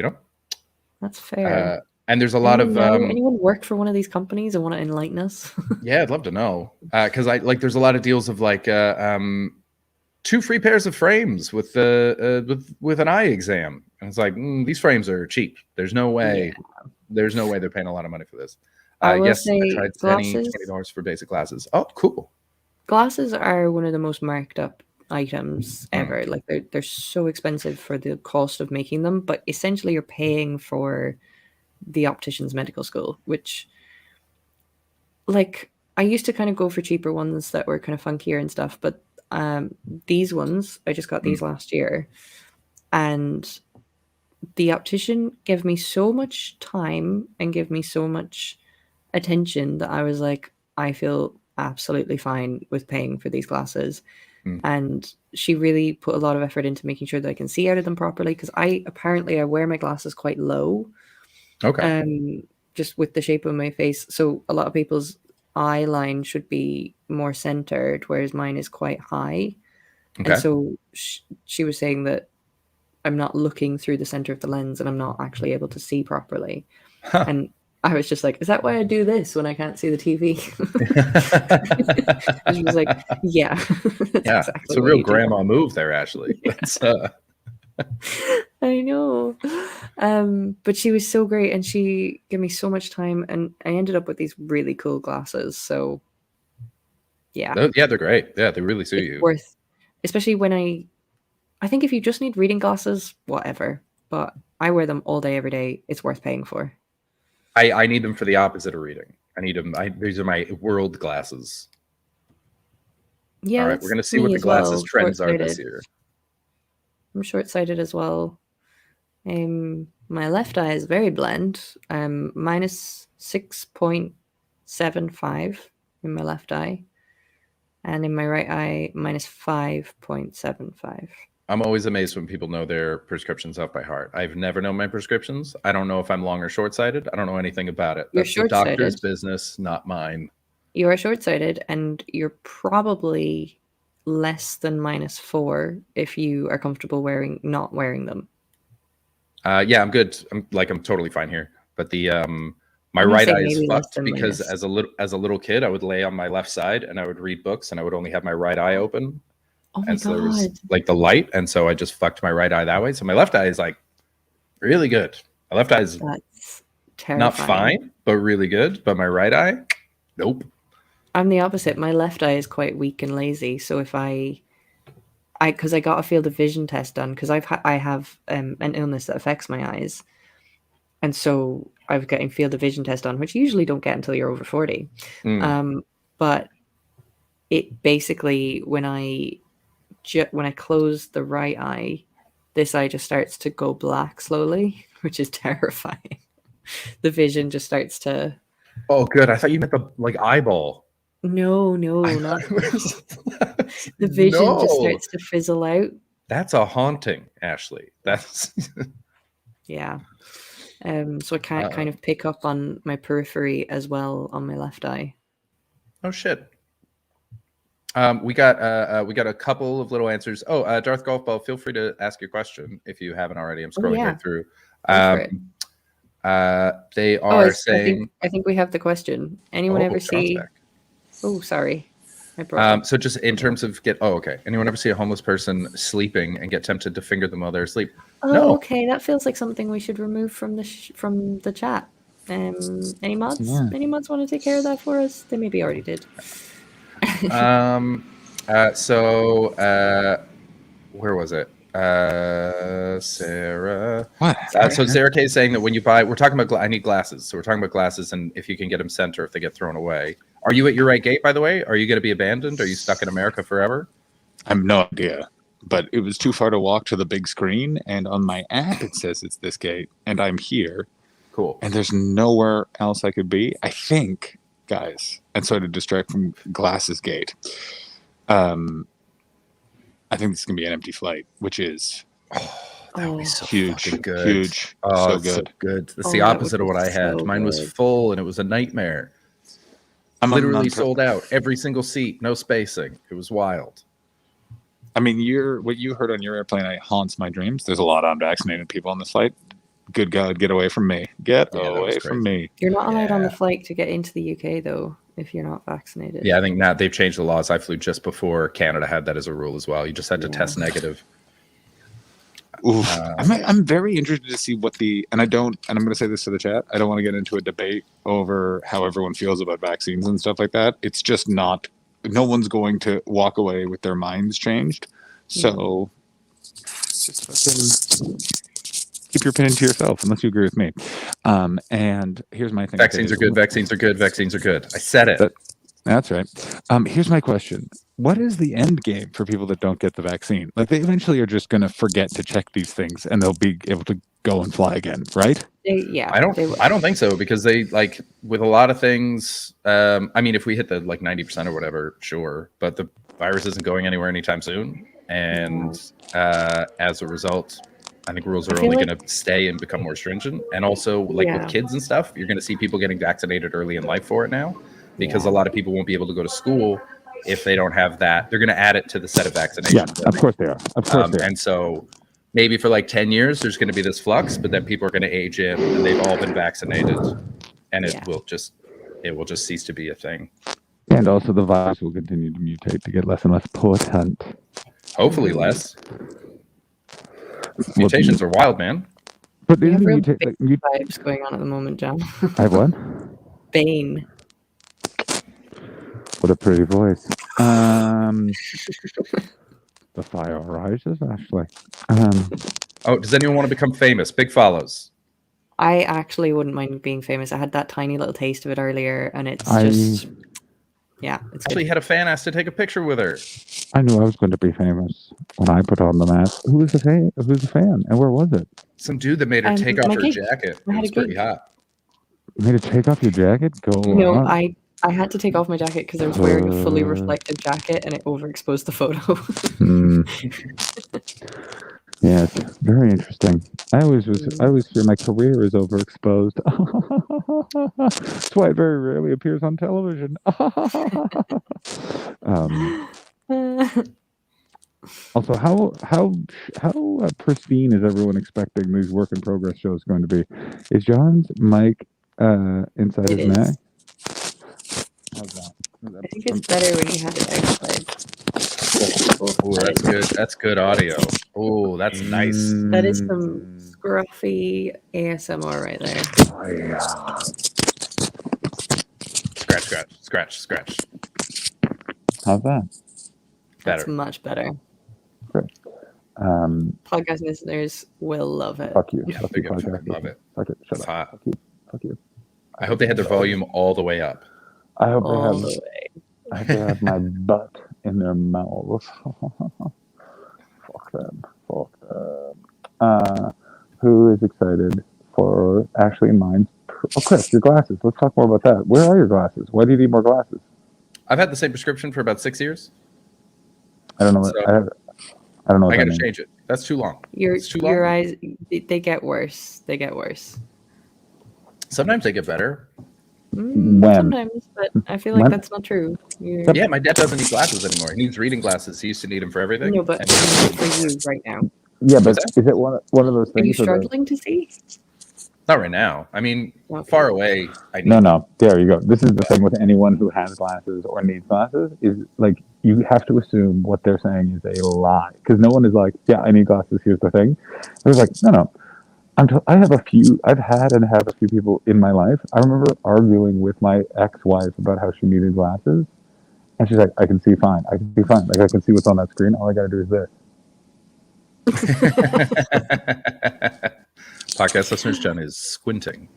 That's fair. And there's a lot of anyone work for one of these companies and want to enlighten us? Yeah, I'd love to know because there's a lot of deals of like 2 free pairs of frames with an eye exam, and it's like these frames are cheap. There's no way. There's no way they're paying a lot of money for this. Yes, I tried spending $20 for basic glasses. Oh, cool. Glasses are one of the most marked up items ever. Like they're so expensive for the cost of making them, but essentially you're paying for the optician's medical school, which, like, I used to kind of go for cheaper ones that were kind of funkier and stuff, but these ones, I just got these last year, and the optician gave me so much time and gave me so much attention that I was like, I feel absolutely fine with paying for these glasses. And she really put a lot of effort into making sure that I can see out of them properly, because I wear my glasses quite low. Okay. Just with the shape of my face. So a lot of people's eye line should be more centered, whereas mine is quite high. Okay. And so she was saying that I'm not looking through the center of the lens and I'm not actually able to see properly. And I was just like, is that why I do this when I can't see the TV? And she was like, yeah. Yeah, exactly it's a what real you do. grandma move there, Ashley. That's, I know. But she was so great and she gave me so much time, and I ended up with these really cool glasses. So yeah. yeah, they're great. Yeah, they really suit you. Worth, especially when I think if you just need reading glasses, whatever. But I wear them all day, every day. It's worth paying for. I need them for the opposite of reading. I need them. These are my world glasses. Yeah. All right, we're going to see what the glasses trends are this short-sighted. year. I'm short-sighted as well. My left eye is very bland. Minus 6.75 in my left eye. And in my right eye, minus 5.75. I'm always amazed when people know their prescriptions off by heart. I've never known my prescriptions. I don't know if I'm long or short-sighted. I don't know anything about it. You're That's the doctor's short-sighted. business, not mine. You are short-sighted, and you're probably less than -4 if you are comfortable not wearing them. Yeah, I'm good. I'm totally fine here. But the my I'm gonna right say eye is maybe less fucked than because minus. as a little kid, I would lay on my left side and I would read books and I would only have my right eye open. Oh my And so there was God. like the light, and so I just fucked my right eye that way. So my left eye is like really good. My left eye is That's not terrifying. fine, but really good. But my right eye, nope. I'm the opposite. My left eye is quite weak and lazy. So if because I got a field of vision test done, because I have an illness that affects my eyes, and so I was getting field of vision test done, which you usually don't get until you're over 40. But it basically, when I close the right eye, this eye just starts to go black slowly, which is terrifying. The vision just starts to. Oh, good. I thought you meant the eyeball. No, not the vision just starts to fizzle out. That's a haunting, Ashley. That's yeah. So I can't kind of pick up on my periphery as well on my left eye. Oh shit. We got a couple of little answers. Oh, Darth Golfball, feel free to ask your question if you haven't already. I'm scrolling right through. They are saying. I think we have the question. Anyone ever see? Oh, sorry. So just in terms of anyone ever see a homeless person sleeping and get tempted to finger them while they're asleep? Oh, no. Okay. That feels like something we should remove from the chat. Any mods? Yeah. Any mods want to take care of that for us? They maybe already did. Where was it? Sarah. What? So Sarah K is saying that when you buy, we're talking about, I need glasses. So we're talking about glasses and if you can get them sent or if they get thrown away. Are you at your right gate, by the way? Are you going to be abandoned? Are you stuck in America forever? I have no idea, but it was too far to walk to the big screen. And on my app, it says it's this gate and I'm here. Cool. And there's nowhere else I could be, I think, guys. And so to distract from Glasses Gate, I think this is going to be an empty flight, which is that would be so huge, fucking good. huge. Oh, so it's good. so good. That's the opposite of what I had. Mine was full and it was a nightmare. I'm literally sold out. Every single seat, no spacing. It was wild. I mean, what you heard on your airplane haunts my dreams. There's a lot of unvaccinated people on this flight. Good God, get away from me. Get away from me. You're not allowed on the flight to get into the UK, though, if you're not vaccinated. Yeah, I think now they've changed the laws. I flew just before Canada had that as a rule as well. You just had to test negative. Oof. I'm very interested to see and I'm going to say this to the chat. I don't want to get into a debate over how everyone feels about vaccines and stuff like that. It's just no one's going to walk away with their minds changed. So just fucking keep your opinion to yourself, unless you agree with me. And here's my thing. Vaccines are good. Vaccines are good. Vaccines are good. I said it. That's right. Here's my question. What is the end game for people that don't get the vaccine? Like, they eventually are just going to forget to check these things and they'll be able to go and fly again, right? I don't think so, because they, like, with a lot of things, I mean, if we hit the like 90% or whatever, sure, but the virus isn't going anywhere anytime soon. And as a result, I think rules are only going to stay and become more stringent. And also, like with kids and stuff, you're going to see people getting vaccinated early in life for it now, because a lot of people won't be able to go to school if they don't have that. They're going to add it to the set of vaccinations. Yeah, of course they are. Of course they are. And so maybe for like 10 years, there's going to be this flux, but then people are going to age in and they've all been vaccinated, and it will just cease to be a thing. And also the virus will continue to mutate to get less and less potent. Hopefully less. Mutations are wild, man. But You have isn't real mutate Bane like, vibes going on at the moment, John. I have what? Bane. What a pretty voice. The fire rises, actually. Oh, does anyone want to become famous? Big follows. I actually wouldn't mind being famous. I had that tiny little taste of it earlier, and it's it's Actually had a fan ask to take a picture with her. I knew I was going to be famous when I put on the mask. Who was the fan? Who's the fan? And where was it? Some dude that made her take off her jacket. It was pretty hot. You made her take off your jacket? Go No, on. I had to take off my jacket because I was wearing a fully reflective jacket and it overexposed the photo. Yes, very interesting. I always fear my career is overexposed. That's why it very rarely appears on television. Also, how pristine is everyone expecting these work in progress shows going to be? Is John's mic inside his neck? How's that? I think it's better when you have it outside. Oh, that's good. That's good audio. Oh, that's nice. That is some scruffy ASMR right there. Scratch, scratch, scratch, scratch. How's that? Better. That's much better. Great. Podcast listeners will love it. Fuck you. Yeah, Fuck they're you, gonna podcast. fucking love it. Fuck it. Shut It's up. hot. Fuck you. Fuck you. I hope they had their volume all the way up. I hope they All have. the way. I hope they have my butt in their mouths. Fuck them. Fuck them. Who is excited for Ashley and mine's? Oh, Chris, your glasses. Let's talk more about that. Where are your glasses? Why do you need more glasses? I've had the same prescription for about 6 years. I don't know. What, So, I don't know. What I that got to means. change it. That's too long. Your too long. your eyes, they get worse. They get worse. Sometimes they get better. When? Sometimes, but I feel like When? that's not true. You're... Yeah, my dad doesn't need glasses anymore. He needs reading glasses. He used to need them for everything. No, but And- for you right now. Yeah, but is it one of those Are things? you where struggling to see? Not right now. I mean, far away. I need No. There you go. This is the thing with anyone who has glasses or needs glasses is like you have to assume what they're saying is a lie because no one is like, yeah, I need glasses. Here's the thing. It's like, no. I have a few. I've had and have a few people in my life. I remember arguing with my ex-wife about how she needed glasses, and she's like, "I can see fine. I can see fine. Like I can see what's on that screen. All I got to do is this." Podcast listeners, John is squinting.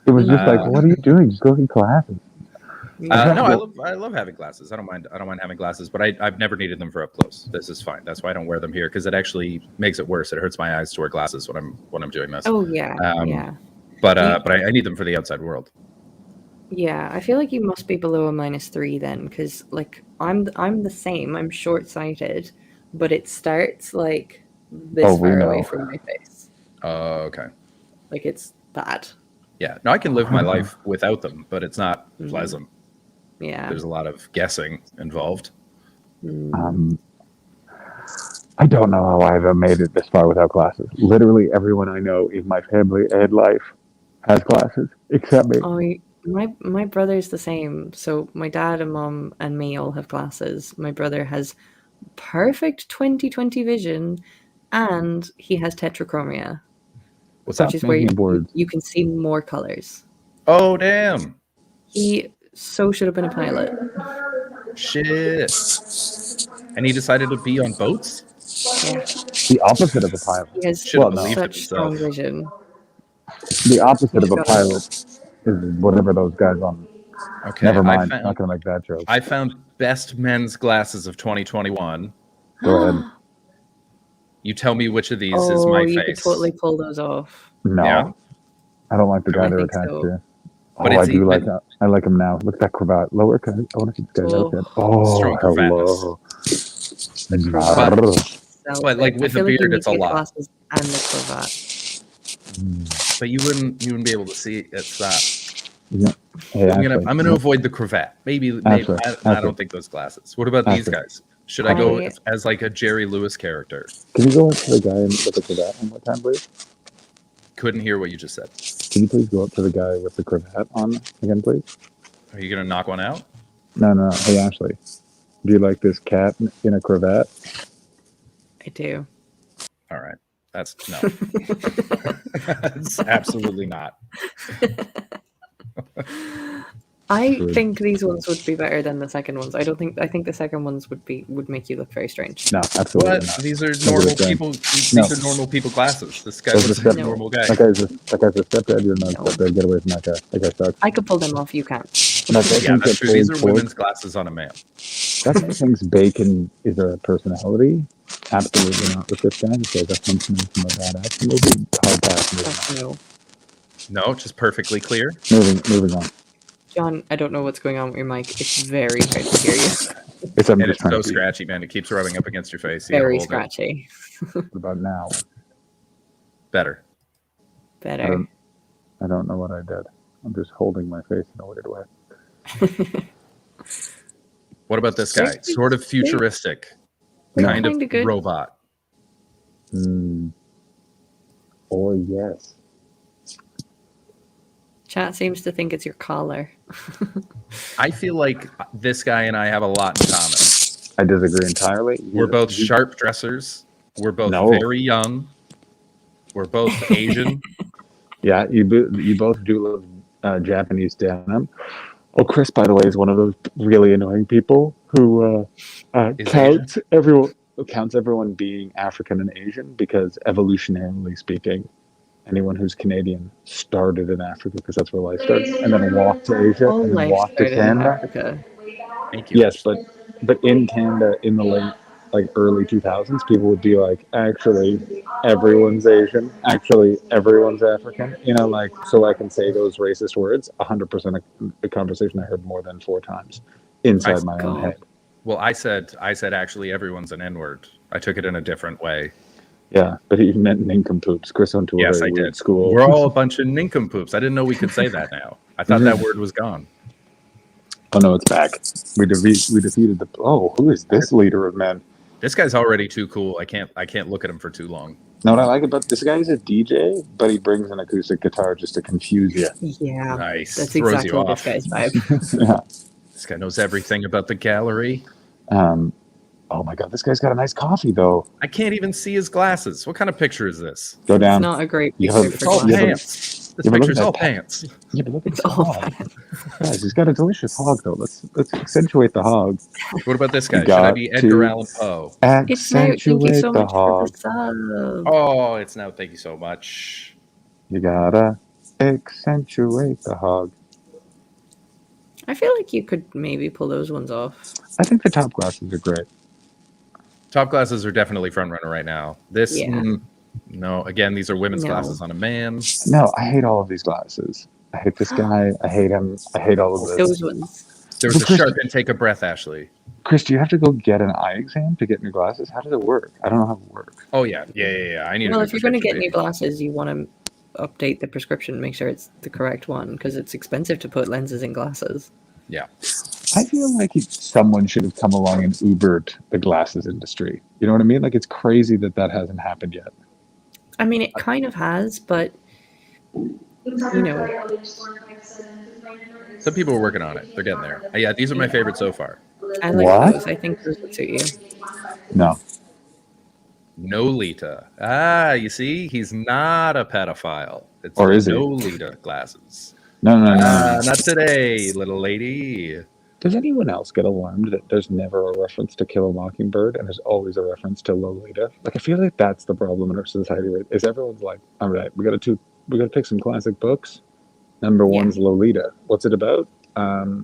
It was just like, "What are you doing? Just go get glasses." No, I love having glasses. I don't mind having glasses, but I've never needed them for up close. This is fine. That's why I don't wear them here because it actually makes it worse. It hurts my eyes to wear glasses when I'm doing this. Oh yeah, yeah. But I need them for the outside world. Yeah, I feel like you must be below a -3 then, because like I'm the same. I'm short-sighted, but it starts like this far away from my face. Oh, okay. Like it's bad. Yeah. No, I can live my life without them, but it's not pleasant. Yeah. There's a lot of guessing involved. I don't know how I've made it this far without glasses. Literally everyone I know in my family and life has glasses, except me. Oh, my brother's the same. So my dad and mom and me all have glasses. My brother has perfect 20/20 vision, and he has tetrachromia, What's which that? is where Words. you can see more colors. Oh, damn. He so should have been a pilot. Shit. And he decided to be on boats? The opposite of a pilot. He has Well, no. such strong vision. The opposite of a pilot is whatever those guys on. Okay, Never I mind. found- Not gonna make that joke. I found best men's glasses of 2021. Go ahead. You tell me which of these Oh, is my you could face. totally pull those off. No, Yeah. I don't like the guy I they're think attached so. to. But Oh, I it's do like even- that. I like him now. Look at that cravat. Lower. I want to see this guy's Oh. outfit. Oh, Strong hello. But like I with the feel like you beard, need it's to a get lot. glasses and the cravat. But you wouldn't be able to see it's that. Yeah. Hey, I'm Ashley. gonna avoid the cravat. Maybe Ashley, I Ashley. don't think those glasses. What about these Ashley. guys? Should I go I- as like a Jerry Lewis character? Can you go up to the guy with the cravat one more time, please? Couldn't hear what you just said. Can you please go up to the guy with the cravat on again, please? Are you gonna knock one out? No. Hey, Ashley. Do you like this cat in a cravat? I do. All right. That's no. That's absolutely not. I Good. think these ones would be better than the second ones. I think the second ones would make you look very strange. No, absolutely What? not. These are Those are normal the same. people. These No. are normal people glasses. This guy Those are looks like a step- normal guy. That guy's a stepdad. You're not a stepdad. Get away from that guy. That guy sucks. I could pull them off. You can't. Yeah, that's true. These are women's glasses on a man. That guy thinks bacon is a personality. Absolutely not with this guy. This guy's a huntsman from a badass movie. Hard pass. Moving on. No. No, just perfectly clear. Moving on. John, I don't know what's going on with your mic. It's very hard to hear you. It's I'm And just it's so trying to be- scratchy, man. It keeps rubbing up against your face. You gotta Very hold it. scratchy. What about now? Better. Better. I don't know what I did. I'm just holding my face in a weird way. What about this guy? Sort of futuristic, kind Kinda of good. robot. Or yes. Chat seems to think it's your collar. I feel like this guy and I have a lot in common. I disagree entirely. We're both sharp dressers. We're both No. very young. We're both Asian. Yeah, you both do love Japanese denim. Oh, Chris, by the way, is one of those really annoying people who counts everyone being African and Asian because evolutionarily speaking, anyone who's Canadian started in Africa because that's where life starts, and then walked to Asia, All and then life walked to started in Canada. Africa. Thank you. Yes, but in Canada in the late early 2000s, people would be like, actually, everyone's Asian. Actually, everyone's African. So I can say those racist words 100% a conversation I heard more than 4 times inside my own head. Well, I said actually everyone's an N-word. I took it in a different way. Yeah, but he meant nincompoops. Chris went to a Yes, very I weird did. school. We're all a bunch of nincompoops. I didn't know we could say that now. I thought that word was gone. Oh no, it's back. We defeated the. Oh, who is this leader of men? This guy's already too cool. I can't look at him for too long. Know what I like about this guy is a DJ, but he brings an acoustic guitar just to confuse you. Yeah, Nice. that's Throws exactly you this off. guy's vibe. Yeah. This guy knows everything about the gallery. Oh my god, this guy's got a nice coffee though. I can't even see his glasses. What kind of picture is this? Go down. It's not a great You picture have- It's for all glasses. pants. This Yeah, but look picture's at all that. pants. Yeah, but look at It's the all hog. Guys, he's got a delicious hog though. Let's accentuate the hog. What about this guy? You Should I got be Edgar to Allan Poe? It's now. Thank you Accentuate so the much for hog. the sub. Oh, it's now. Thank you so much. You gotta accentuate the hog. I feel like you could maybe pull those ones off. I think the top glasses are great. Top glasses are definitely front runner right now. This, Yeah. no. Again, these are women's No. glasses on a man. No, I hate all of these glasses. I hate this guy. I hate him. I hate all of this. Those ones. There was a sharp intake of breath, Ashley. Chris, do you have to go get an eye exam to get new glasses? How does it work? I don't know how it works. Oh yeah. I need. Well, a if you're going to get prescription, new glasses, you want to update the prescription, make sure it's the correct one, because it's expensive to put lenses in glasses. Yeah. I feel like someone should have come along and Ubered the glasses industry. You know what I mean? Like, it's crazy that hasn't happened yet. I mean, it kind of has, but you know, Some people are working on it. They're getting there. Yeah, these are my favorites so far. I like What? those. I think those would suit you. No. Nolita. Ah, you see, he's not a pedophile. It's Or is he? Nolita glasses. No. Not today, little lady. Does anyone else get alarmed that there's never a reference to Kill a Mockingbird and there's always a reference to Lolita? Like, I feel like that's the problem in our society. Right? Is everyone's like, all right, we got to pick some classic books. Number one's Lolita. What's it about? A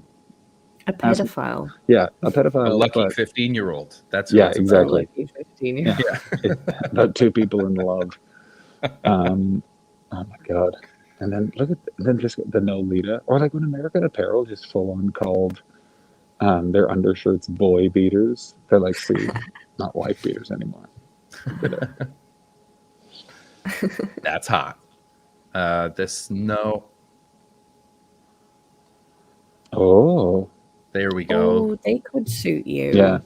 pedophile. Yeah, a pedophile. A lucky but- 15-year-old. That's who yeah, it's exactly. Lucky 15-year-old. Yeah, about two people in love. Oh my god! And then look at just the Nolita, or like when American Apparel just full on called their undershirts boy beaters. They're like, see, not wife beaters anymore. That's hot. Oh, there we go. Oh, they could suit you. Yeah.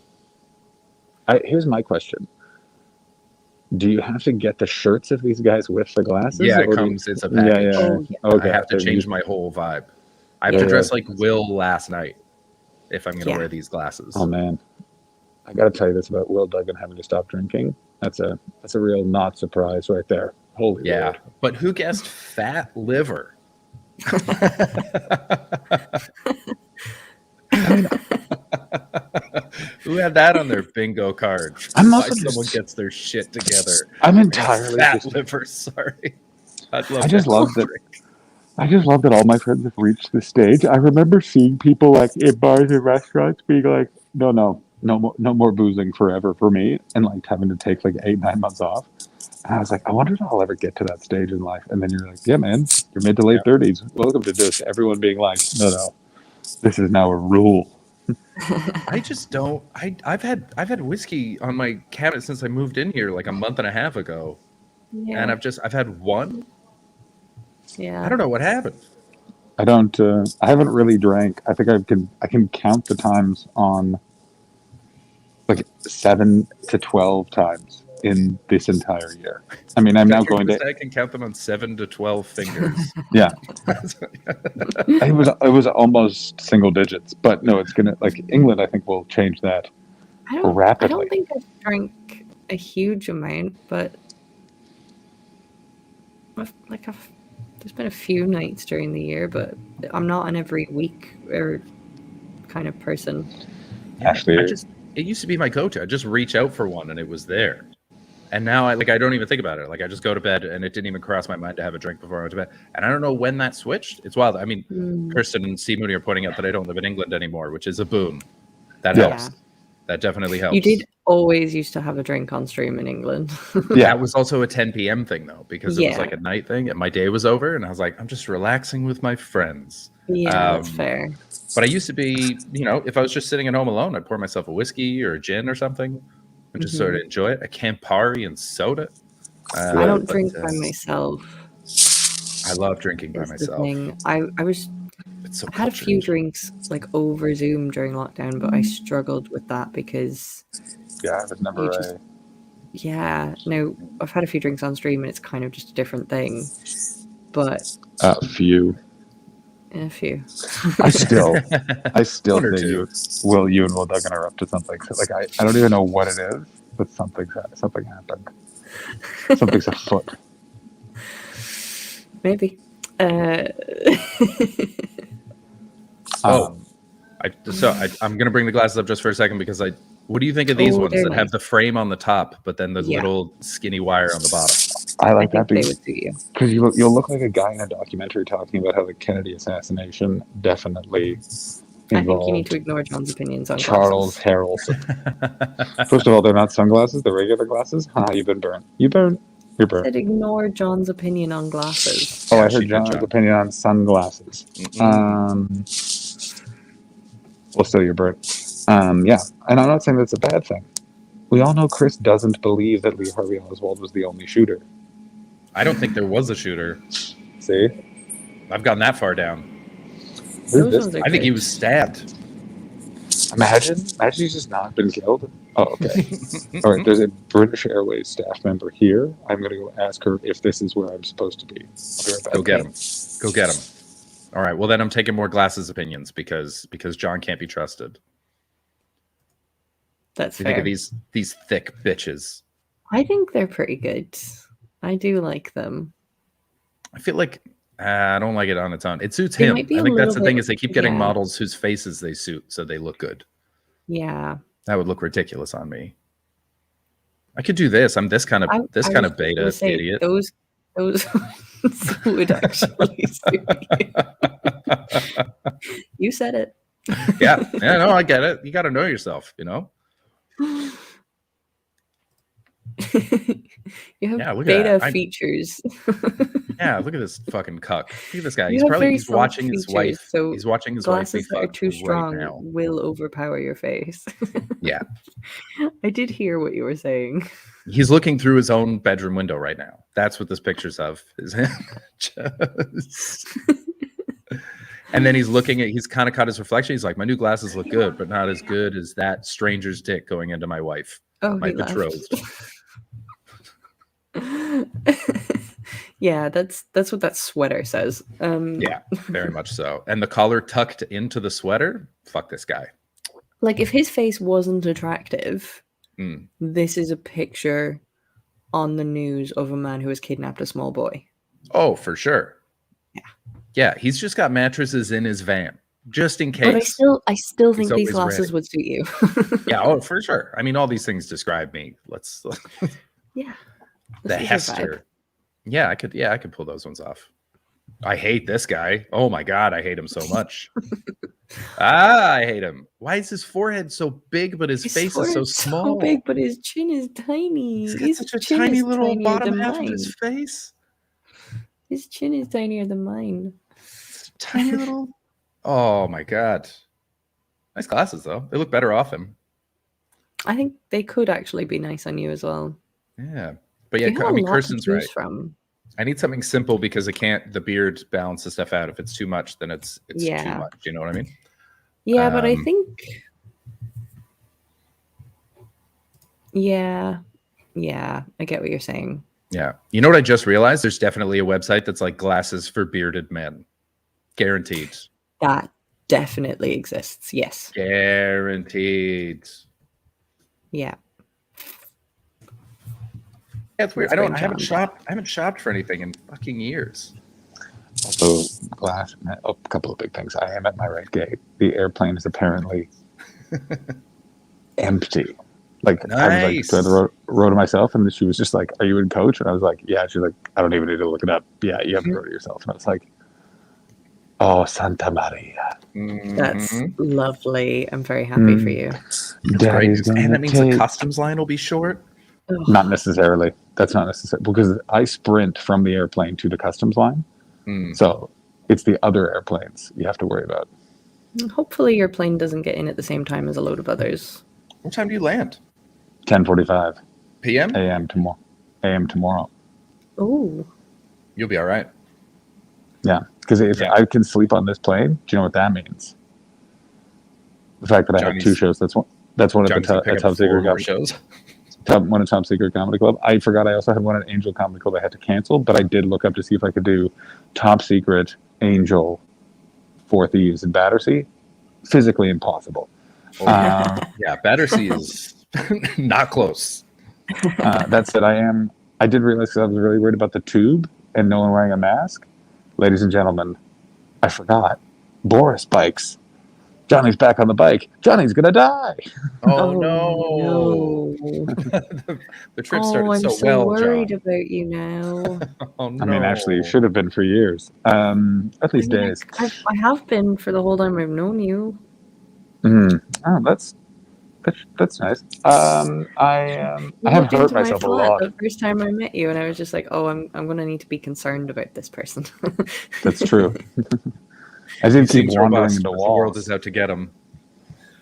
Here's my question. Do you have to get the shirts of these guys with the glasses? Yeah, it or do you- comes. It's a package. Yeah, yeah. Oh, yeah. Okay. I have to so change you- my whole vibe. I have Yeah, to yeah. dress like Will last night if I'm going to Yeah. wear these glasses. Oh man, I got to tell you this about Will Duggan having to stop drinking. That's a real not surprise right there. Holy Yeah, Lord. but who guessed fat liver? Who had that on their bingo card? I'm Why also just- someone gets their shit together. I'm entirely fat just- liver. Sorry, I just love that. I just love that all my friends have reached this stage. I remember seeing people like in bars and restaurants being like, no more boozing forever for me, and like having to take like 8-9 months off. And I was like, I wonder if I'll ever get to that stage in life. And then you're like, yeah, man, you're mid to late 30s. Welcome to this. Everyone being like, no, this is now a rule. I just don't. I've had whiskey on my cabinet since I moved in here like a month and a half ago, Yeah. and I've had one. Yeah. I don't know what happened. I don't. I haven't really drank. I think I can count the times on like 7 to 12 times in this entire year. I mean, I'm now going to. I can count them on 7 to 12 fingers. Yeah, it was almost single digits, but no, it's gonna like England. I think will change that I don't rapidly. think I've drank a huge amount, but there's been a few nights during the year, but I'm not an every week or kind of person. Actually, it used to be my go-to. I just reach out for one and it was there. And now I don't even think about it. Like I just go to bed and it didn't even cross my mind to have a drink before I went to bed. And I don't know when that switched. It's wild. I mean, Kirsten and C. Mooney are pointing out that I don't live in England anymore, which is a boon. That Yeah. helps. That definitely helps. You did always used to have a drink on stream in England. Yeah, it was also a 10 p.m. thing though, because it was Yeah. like a night thing and my day was over and I was like, I'm just relaxing with my friends. Yeah, that's fair. But I used to be, if I was just sitting at home alone, I'd pour myself a whiskey or a gin or something and just sort of enjoy it. A Campari and soda. I don't drink by myself. I love drinking by That's the myself. thing. I had a few drinks like over Zoom during lockdown, but I struggled with that because yeah, I was never you just- no, I've had a few drinks on stream and it's kind of just a different thing. But a few. a few. I still One or think two. you and Will Duggan are up to something. So, like I don't even know what it is, but something happened. Something's afoot. Maybe. I'm going to bring the glasses up just for a second because what do you think of these Oh, ones they're that have nice. the frame on the top, but then the Yeah. little skinny wire on the bottom? I like that they would suit you. because you'll look like a guy in a documentary talking about how the Kennedy assassination definitely I think you need involved to ignore John's opinions on Charles Harrelson. First of all, they're not sunglasses; they're regular glasses. You've been burned. You're glasses. burnt. Said ignore John's opinion on glasses. Oh, I heard John's opinion on sunglasses. Well, still, you're burnt. Yeah, and I'm not saying that's a bad thing. We all know Chris doesn't believe that Lee Harvey Oswald was the only shooter. I don't think there was a shooter. See? I've gone that far down. Who's this? I think he was stabbed. Imagine he's just not been killed. Oh, okay. All right, there's a British Airways staff member here. I'm going to go ask her if this is where I'm supposed to be. I'll be right back. Go get him. Go get him. All right. Well, then I'm taking more glasses opinions because John can't be trusted. That's You fair. think of these thick bitches. I think they're pretty good. I do like them. I feel like I don't like it on its own. It suits They him. might be I a think that's little the thing bit- is they keep getting yeah. models whose faces they suit, so they look good. Yeah. That would look ridiculous on me. I could do this. I'm this kind of I was beta gonna say, idiot. Those would actually suit you. You said it. Yeah, no, I get it. You got to know yourself, you know. You have Yeah, look at beta that. features. Yeah, look at this fucking cuck. Look at this guy. You He's have probably very he's watching soft his features, wife. so He's watching his wife be glasses that are fucked too right strong now. will overpower your face. Yeah, I did hear what you were saying. he's looking through his own bedroom window right now. That's what this picture's of. Is him. And then he's kind of caught his reflection. He's like, my new glasses look good, but not as good as that stranger's dick going into my wife, my he left. betrothed. Yeah, that's what that sweater says. Yeah, very much so. And the collar tucked into the sweater. Fuck this guy. Like if his face wasn't attractive, Mm. this is a picture on the news of a man who has kidnapped a small boy. Oh, for sure. Yeah, he's just got mattresses in his van, just in case. But I still He's think these always glasses ready. would suit you. Yeah, oh, for sure. I mean, all these things describe me. Let's Yeah. the This is your vibe. Hester. Yeah, I could pull those ones off. I hate this guy. Oh my god, I hate him so much. I hate him. Why is his forehead so big, but his face is so forehead's small? So big, but his chin is tiny. He's got His such a chin tiny is little tinier bottom than half of mine. his face. His chin is tinier than mine. Tiny little. Oh my god. Nice glasses though. They look better off him. I think they could actually be nice on you as well. Yeah. But yeah, You have I a mean lot to Kirsten's choose right. from. I need something simple because the beard balances stuff out. If it's too much, then it's too Yeah. much. You know what I mean? Yeah, but I Um, think. Yeah, I get what you're saying. Yeah. You know what I just realized? There's definitely a website that's like glasses for bearded men. Guaranteed. That definitely exists. Yes. Guaranteed. Yeah. Yeah, it's weird. That's I great, haven't John. shopped for anything in fucking years. Also, glass. A couple of big things. I am at my right gate. The airplane is apparently empty. Like I was like Nice. to the row to myself, and she was just like, "Are you in coach?" And I was like, "Yeah." She's like, "I don't even need to look it up." Yeah, you have to row to yourself. And I was like, "Oh, Santa Maria." That's Mm-hmm. lovely. I'm very happy for Mm. you. Daddy's Great. And gonna that means the take- customs line will be short. Not necessarily. That's not necessary because I sprint from the airplane to the customs line. Mm. So it's the other airplanes you have to worry about. Hopefully your plane doesn't get in at the same time as a load of others. What time do you land? 10:45 PM? a.m. tomorrow. A.m. tomorrow. Oh. You'll be all right. Yeah, because if Yeah. I can sleep on this plane, do you know what that means? The fact that I have two Johnny's- shows. That's one of Johnny's gonna the pick Top up 4 Secret more shows. one at Top Secret Comedy Club. I forgot I also had one at Angel Comedy Club I had to cancel, but I did look up to see if I could do Top Secret, Angel, Four Thieves, and Battersea. Physically impossible. Yeah, Battersea is not close. That said, I did realize because I was really worried about the tube and no one wearing a mask. Ladies and gentlemen, I forgot. Boris bikes. Johnny's back on the bike. Johnny's gonna die. Oh, no. The trip started I'm so so well, worried John. about you now. Oh, no. I mean, actually, it should have been for years. At least I mean, days. I have been for the whole time I've known you. Oh, that's nice. I You have walked hurt into my myself a flat lot. the first time I met you, and I was just like, "Oh, I'm gonna need to be concerned about this person." That's true. I did keep Seems wandering robust, into but the world walls. is out to get him.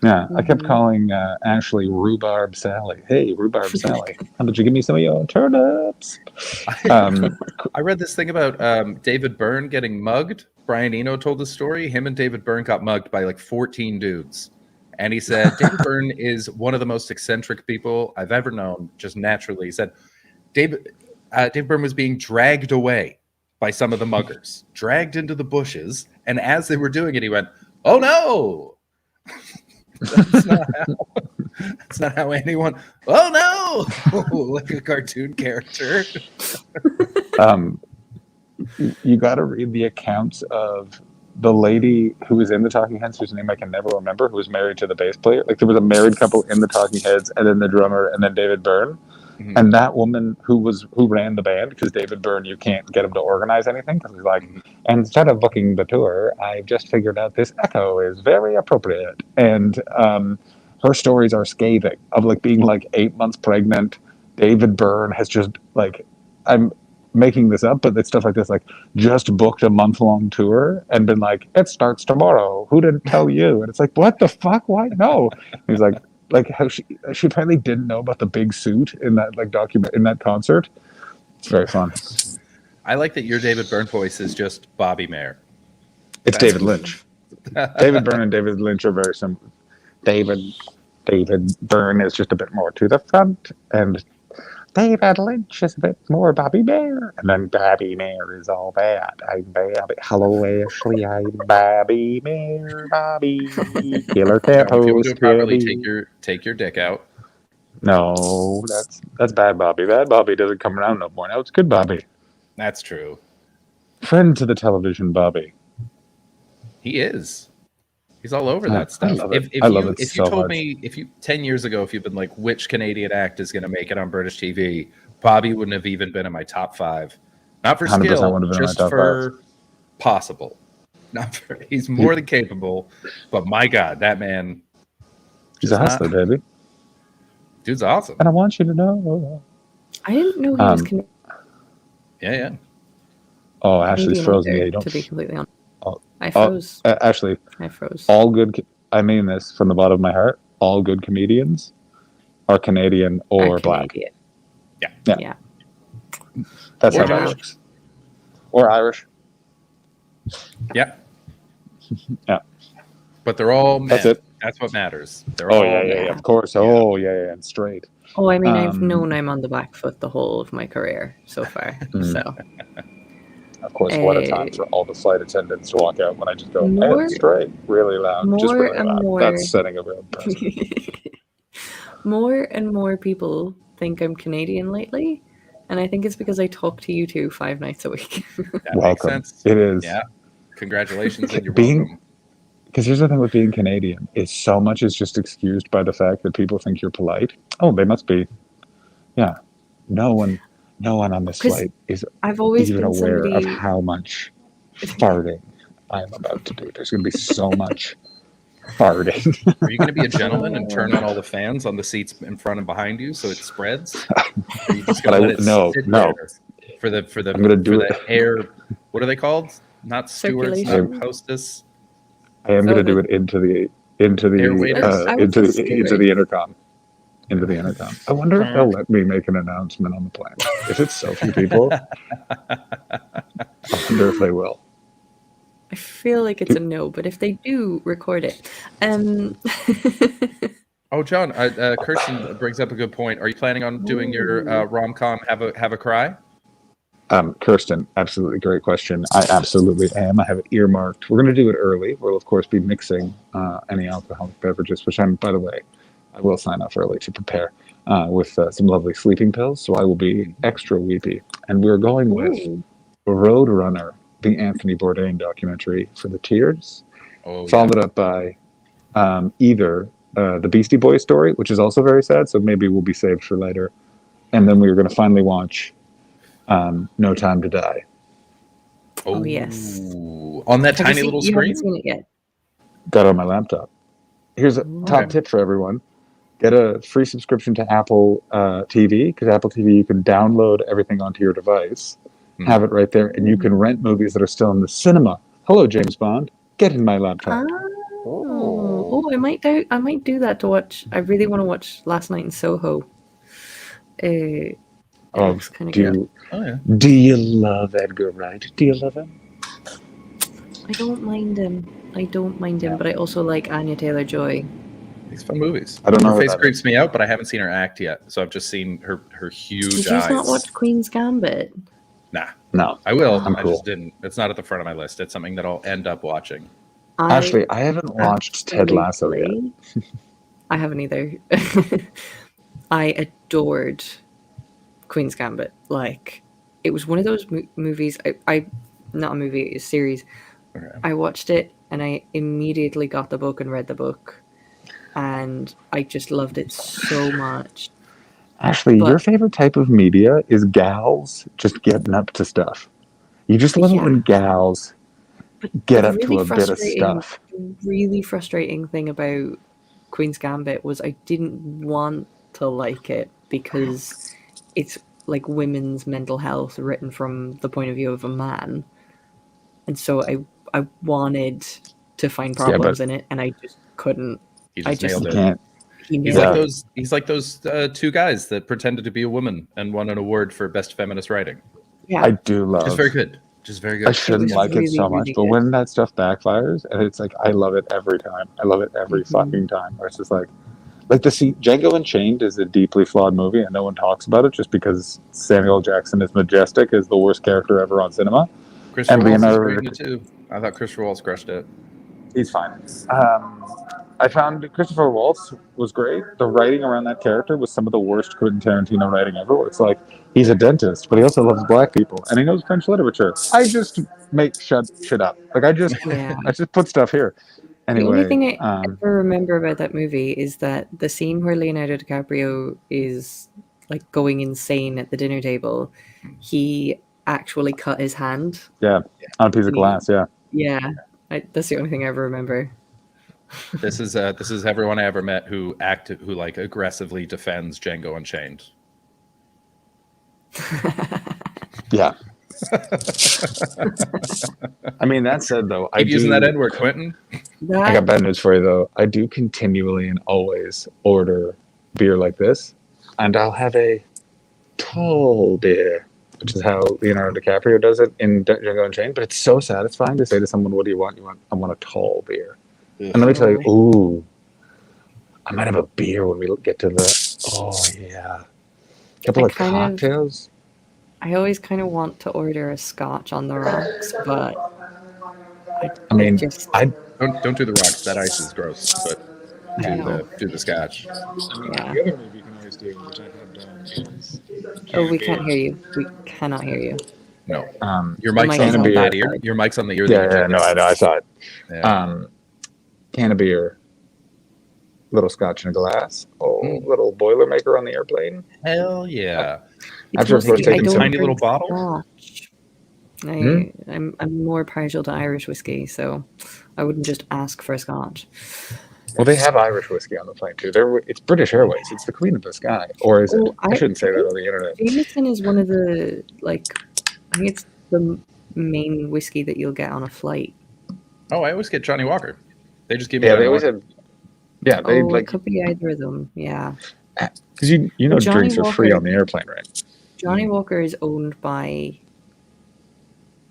Yeah, I kept calling Ashley Rhubarb Sally. Hey, Rhubarb Sally, how about you give me some of your turnips? I read this thing about David Byrne getting mugged. Brian Eno told the story. Him and David Byrne got mugged by like 14 dudes. And he said, David Byrne is one of the most eccentric people I've ever known, just naturally. He said, David Byrne was being dragged away by some of the muggers, dragged into the bushes. And as they were doing it, he went, "Oh no!" That's not how anyone. Oh no! Like a cartoon character. You got to read the accounts of the lady who was in the Talking Heads, whose name I can never remember, who was married to the bass player. Like there was a married couple in the Talking Heads, and then the drummer, and then David Byrne. Mhm. And that woman who ran the band, because David Byrne, you can't get him to organize anything because he's like, and instead of booking the tour, I've just figured out this echo is very appropriate. And her stories are scathing of like being like 8 months pregnant. David Byrne has just like, I'm making this up, but it's stuff like this, like just booked a month-long tour and been like, it starts tomorrow. Who didn't tell you? And it's like, what the fuck? Why? No. And he's like how she apparently didn't know about the big suit in that like document in that concert. It's very fun. I like that your David Byrne voice is just Bobby Mayer. It's David Lynch. David Byrne and David Lynch are very similar. David Byrne is just a bit more to the front, and David Lynch is a bit more Bobby Mayer. And then Bobby Mayer is all that. I'm Bobby. Hello, Ashley. I'm Bobby Mayer. Bobby. Killer cat If you would do host. it properly, Bobby. take your dick out. No, that's bad Bobby. Bad Bobby doesn't come around no more. Now it's good Bobby. That's true. Friend to the television Bobby. He is. He's all over I that stuff. love it. If I you love it if you so told much. me 10 years ago, if you'd been like, which Canadian act is going to make it on British TV, Bobby wouldn't have even been in my top 5. Not for 100% skill, would have been in my just top for possible. Not for, he's more than capable, but my God, that man. He's a hustler, baby. Dude's awesome. And I want you to know. I didn't know he was Canadian. Yeah. Oh, Ashley's frozen. Yeah, you don't. To be completely honest, Oh, I froze. Ashley, I froze. all good. I mean this from the bottom of my heart. All good comedians are Canadian or black. Canadian. Yeah. Yeah. That's Or how that Jewish. works. Or Irish. Yeah. Yeah. But they're all men. That's it. That's what matters. They're Oh all yeah, men. of course. Oh yeah, and straight. Oh, I mean, I've Um, known I'm on the back foot the whole of my career so far. So, Of course, what a time for all the flight attendants to walk out when I just go, More- hey, straight, really loud, just more really and loud. more- That's setting a real precedent. more and more people think I'm Canadian lately, and I think it's because I talk to you two 5 nights a week. That Welcome. makes sense. It is. Yeah. Congratulations and you're Being- welcome. Because here's the thing with being Canadian, is so much is just excused by the fact that people think you're polite. Oh, they must be. Yeah. No one on this 'Cause flight is I've always even been aware of somebody- how much farting I'm about to do. There's going to be so much farting. Are you going to be a gentleman and turn on all the fans on the seats in front and behind you so it spreads? Or are you just But going to I- let it no, sit no. there for the I'm gonna do for it. the air? What are they called? Not stewards, not Circulation. hostess. I am going to do but- it into the Air waiters? I would say into steward. the intercom. Into the intercom. I wonder if they'll let me make an announcement on the plane. If it's so few people, I wonder if they will. I feel like it's a no, but if they do, record it. Oh, John, Kirsten brings up a good point. Are you planning on doing your rom-com Have a Cry? Kirsten, absolutely great question. I absolutely am. I have it earmarked. We're going to do it early. We'll, of course, be mixing any alcoholic beverages, which I'm, by the way, I will sign off early to prepare with some lovely sleeping pills. So I will be extra weepy. And we're going with Roadrunner, the Anthony Bourdain documentary for the tears. Oh, Followed up by either the Beastie Boys story, which is also very sad. So maybe we'll be saved for later. And then we are going to finally watch No Time to Die. Oh, yes. On that Have tiny you little seen, you haven't screen? seen it yet. Got it on my laptop. Here's a top tip for everyone. Get a free subscription to Apple TV, because Apple TV, you can download everything onto your device, have it right there, and you can rent movies that are still in the cinema. Hello, James Bond. Get in my laptop. Oh, I might do that to watch. I really want to watch Last Night in Soho. It looks kind of good. Do you love Edgar Wright? Do you love him? I don't mind him, but I also like Anya Taylor-Joy. These fun movies. I don't know Her who face that creeps me out, but I haven't seen her act yet. So I've just seen her huge Did you eyes. not watch Queen's Gambit? Nah. No. I will. I'm I cool. just didn't. It's not at the front of my list. It's something that I'll end up watching. Actually, I haven't watched Ted Lasso yet. I haven't either. I adored Queen's Gambit. Like, it was one of those movies. I not a movie, a series. Okay. I watched it and I immediately got the book and read the book, and I just loved it so much. Ashley, your favorite type of media is gals just getting up to stuff. You just love it when gals get up to a bit of stuff. The really frustrating thing about Queen's Gambit was I didn't want to like it because it's like women's mental health written from the point of view of a man, and so I wanted to find problems in it, and I just couldn't. He just nailed it. Can't. He's like those two guys that pretended to be a woman and won an award for best feminist writing. Yeah, I do love. Just very good. Just very good. I shouldn't like it so much, but when that stuff backfires, and it's like I love it every time. I love it every fucking time. Where it's just like to see Django Unchained is a deeply flawed movie, and no one talks about it just because Samuel Jackson is majestic, is the worst character ever on cinema. Christopher Waltz is great in it too. I thought Christopher Waltz crushed it. He's fine. I found Christopher Waltz was great. The writing around that character was some of the worst Quentin Tarantino writing ever. It's like he's a dentist, but he also loves black people, and he knows French literature. I just make shit up. Like I just put stuff here. Anyway, the only thing I ever remember about that movie is that the scene where Leonardo DiCaprio is like going insane at the dinner table, he actually cut his hand. Yeah, on a piece of glass. Yeah. Yeah, that's the only thing I ever remember. This is everyone I ever met who like aggressively defends Django Unchained. Yeah. I mean, that said, though, Keep using that N-word, Quentin. I got bad news for you, though. I do continually and always order beer like this, and I'll have a tall beer, which is how Leonardo DiCaprio does it in Django Unchained. But it's so satisfying to say to someone, "What do you want? I want a tall beer." And let me tell you, ooh, I might have a beer when we get to the. Oh yeah, a couple of cocktails. I always kind of want to order a scotch on the rocks, but I mean, I don't do the rocks. That ice is gross. But do the scotch. Yeah. The other movie you can always do, which I have done, is. Oh, we can't hear you. We cannot hear you. No. Your mic's on that ear. Your mic's on the ear. Yeah, no, I know. I saw it. Yeah. Can of beer, little scotch in a glass, little Boilermaker on the airplane. Hell yeah! After first taking some tiny little bottle. I'm more partial to Irish whiskey, so I wouldn't just ask for a scotch. Well, they have Irish whiskey on the plane too. It's British Airways. It's the Queen of the Sky, or is it? I shouldn't say that on the internet. Jameson is one of the I think it's the main whiskey that you'll get on a flight. Oh, I always get Johnny Walker. They just give me. Yeah, they always have. Yeah, they it could be either of them. Yeah. Because you know drinks are free on the airplane, right? Johnny Walker is owned by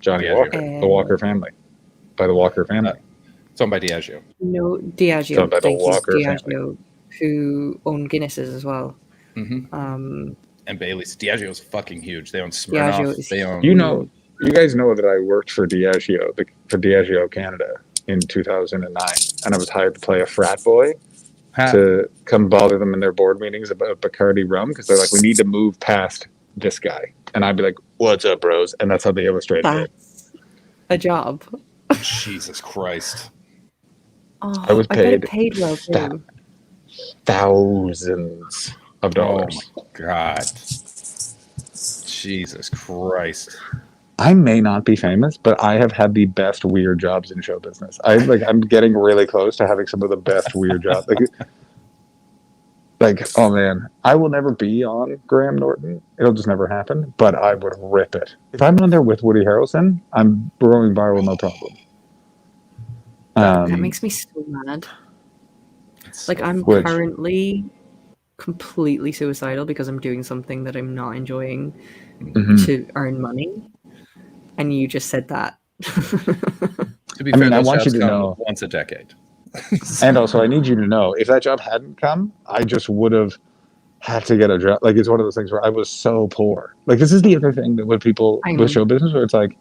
Johnny Walker, the Walker family, by the Walker family. It's owned by Diageo. No, Diageo. Owned by the Walker Diageo, who own Guinnesses as well. Mm-hmm. And Bailey's. Diageo is fucking huge. They own Smirnoff. They own. You guys know that I worked for Diageo, for Diageo Canada in 2009, and I was hired to play a frat boy to come bother them in their board meetings about Bacardi rum because they're like, we need to move past this guy, and I'd be like, "What's up, bros?" And that's how they illustrated it. A job. Jesus Christ! Oh, I was paid, well too. thousands of dollars. Oh my God! Jesus Christ! I may not be famous, but I have had the best weird jobs in show business. I'm getting really close to having some of the best weird jobs. Like, oh man, I will never be on Graham Norton. It'll just never happen. But I would rip it if I'm on there with Woody Harrelson. I'm going viral, no problem. That makes me so mad. I'm currently completely suicidal because I'm doing something that I'm not enjoying to earn money. And you just said that. To be fair, I want you to know once a decade. And also, I need you to know, if that job hadn't come, I just would have had to get a job. Like, it's one of those things where I was so poor. Like, this is the other thing that with people with show business, where it's like,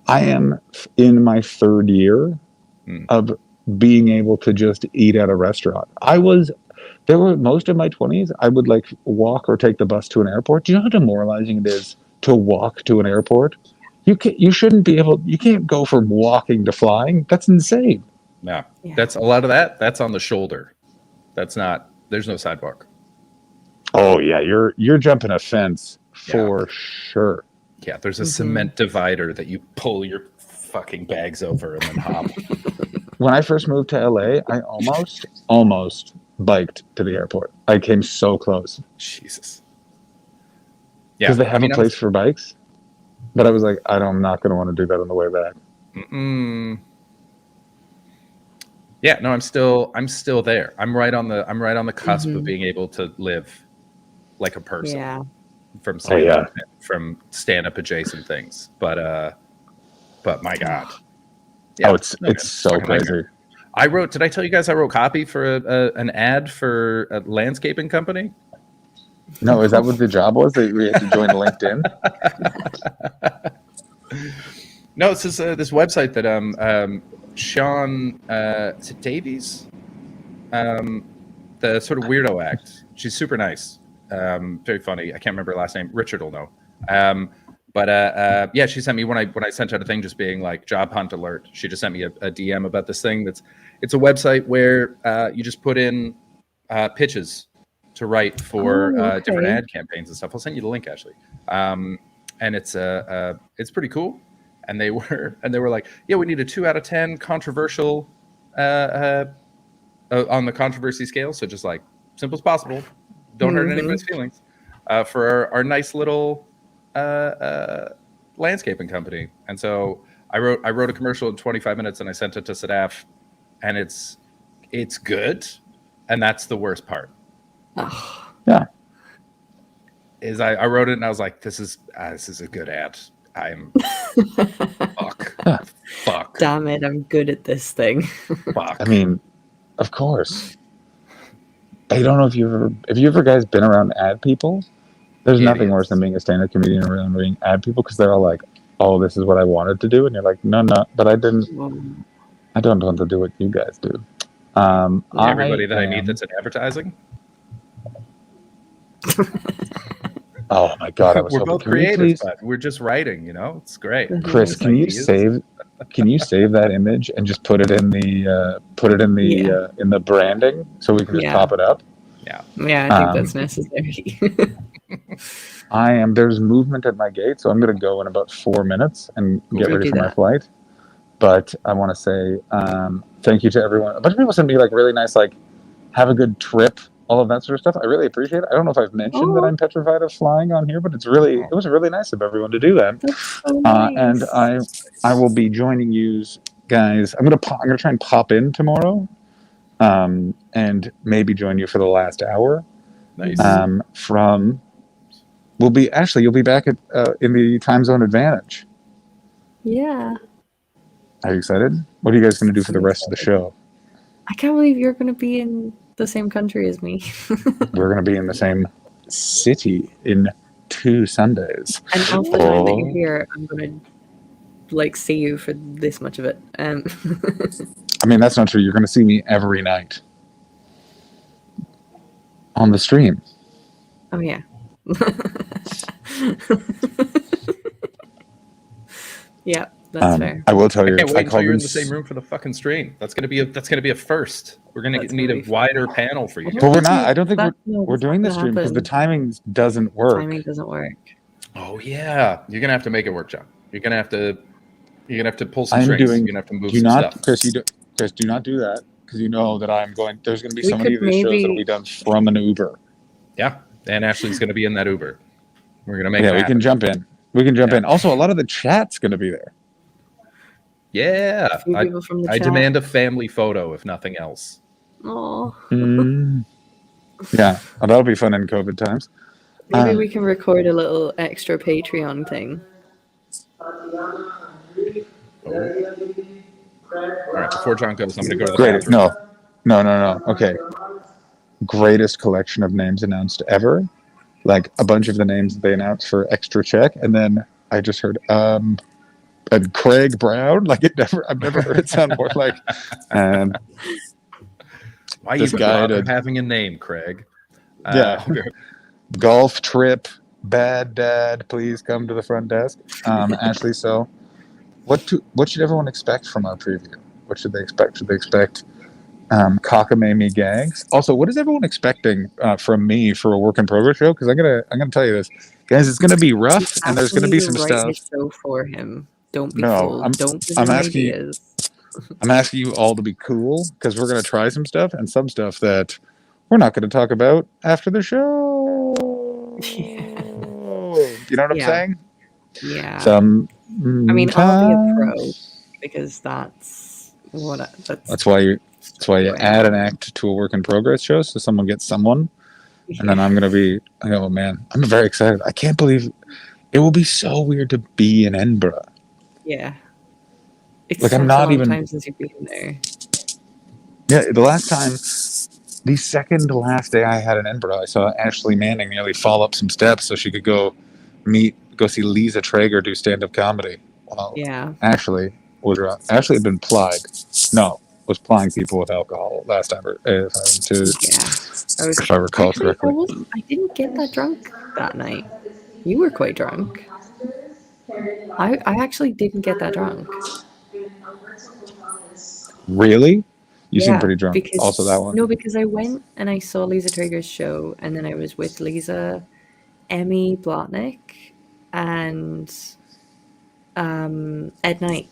I am in my third year of being able to just eat at a restaurant. I was there were most of my 20s. I would like walk or take the bus to an airport. Do you know how demoralizing it is to walk to an airport? You shouldn't be able. You can't go from walking to flying. That's insane. No, that's a lot of that. That's on the shoulder. That's not. There's no sidewalk. Oh yeah, you're jumping a fence for sure. Yeah, there's a cement divider that you pull your fucking bags over and then hop. When I first moved to LA, I almost biked to the airport. I came so close. Jesus. Because they have a place for bikes, but I was like, I'm not going to want to do that on the way back. Yeah, no, I'm still there. I'm right on the cusp of being able to live like a person. Yeah. From stand-up adjacent things, but my God, it's so crazy. Did I tell you guys I wrote copy for an ad for a landscaping company? No, is that what the job was? That we had to join LinkedIn? No, it's this website that Sean is it Davies, the sort of weirdo act. She's super nice. Very funny. I can't remember her last name. Richard will know. Yeah, she sent me when I sent out a thing just being like job hunt alert. She just sent me a DM about this thing. It's a website where you just put in pitches to write for different ad campaigns and stuff. I'll send you the link actually. And it's pretty cool. And they were like, yeah, we need a 2 out of 10 controversial on the controversy scale. So just like simple as possible. Don't hurt anybody's feelings for our nice little landscaping company. And so I wrote a commercial in 25 minutes and I sent it to Sadaf, and it's good, and that's the worst part. Yeah, is I wrote it and I was like, this is a good ad. I'm fuck. Damn it, I'm good at this thing. Fuck. I mean, of course. I don't know if you ever guys been around ad people. There's nothing worse than being a stand-up comedian around being ad people, because they're all like, "Oh, this is what I wanted to do," and you're like, "No, but I didn't. I don't want to do what you guys do." Everybody I need that's in advertising. Oh my God! We're both creators, but we're just writing. It's great. Chris, can you save that image and just put it in the in the branding so we can just pop it up? Yeah. Yeah, I think that's necessary. There's movement at my gate, so I'm going to go in about 4 minutes and get ready for my flight. But I want to say thank you to everyone. A bunch of people sent me like really nice, like, have a good trip, all of that sort of stuff. I really appreciate it. I don't know if I've mentioned that I'm petrified of flying on here, but it was really nice of everyone to do that. So nice. And I will be joining you guys. I'm gonna try and pop in tomorrow, and maybe join you for the last hour. Nice. You'll be back at in the time zone advantage. Yeah. Are you excited? What are you guys going to do for the rest of the show? I can't believe you're going to be in the same country as me. We're going to be in the same city in 2 Sundays. And half the time that you're here, I'm going to see you for this much of it. I mean, that's not true. You're going to see me every night on the stream. Oh yeah. Yeah, that's fair. I will tell you. I can't wait until you're in the same room for the fucking stream. That's gonna be a first. We're gonna need a wider panel for you. But we're not. I don't think we're doing the stream because the timing doesn't work. Timing doesn't work. Oh yeah, you're gonna have to make it work, John. You're gonna have to pull some strings. You're gonna have to move some stuff. Chris, do not do that, because you know that I'm going. There's going to be so many of these shows that will be done from an Uber. Yeah, and Ashley's going to be in that Uber. We're going to make. Yeah, we can jump in. In. Also, a lot of the chat's going to be there. Yeah, I demand a family photo, if nothing else. Oh. Yeah, that'll be fun in COVID times. Maybe we can record a little extra Patreon thing. All right, before John goes, I'm going to go to the bathroom. No. Okay. Greatest collection of names announced ever. Like a bunch of the names they announced for extra check, and then I just heard and Craig Brown. Like I've never heard it sound more like. Why this even guy bother to having a name, Craig? yeah. Golf trip, bad dad, please come to the front desk. Ashley, so what should everyone expect from our preview? What should they expect? Should they expect cockamamie gags? Also, what is everyone expecting from me for a work in progress show? Because I'm gonna tell you this, guys. It's gonna be rough, and there's gonna Asking be you to some write stuff. his show for him. Don't be No, fooled. Don't give I'm him asking you. ideas. I'm asking you all to be cool because we're gonna try some stuff and some stuff that we're not gonna talk about after the show. You know what I'm Yeah. saying? Yeah. Some I mean, I'll be a pro because that's what That's why you who I add am. an act to a work in progress show, so someone gets someone, and then I'm gonna be. Oh man, I'm very excited. I can't believe it will be so weird to be in Edinburgh. Yeah. It's Like, such I'm a not long even. time since you've been there. Yeah, the last time, the second to last day I had in Edinburgh, I saw Ashley Manning nearly fall up some steps so she could go see Lisa Traeger do stand-up comedy. Well, Yeah. Ashley had been plied. No, was plying people with alcohol last time, if I recall Actually, correctly. I didn't get that drunk that night. You were quite drunk. I actually didn't get that drunk. Really? You seem Yeah, pretty drunk. because Also, that one. no, because I went and I saw Lisa Traeger's show, and then I was with Lisa, Emmy Blotnick, and Ed Knight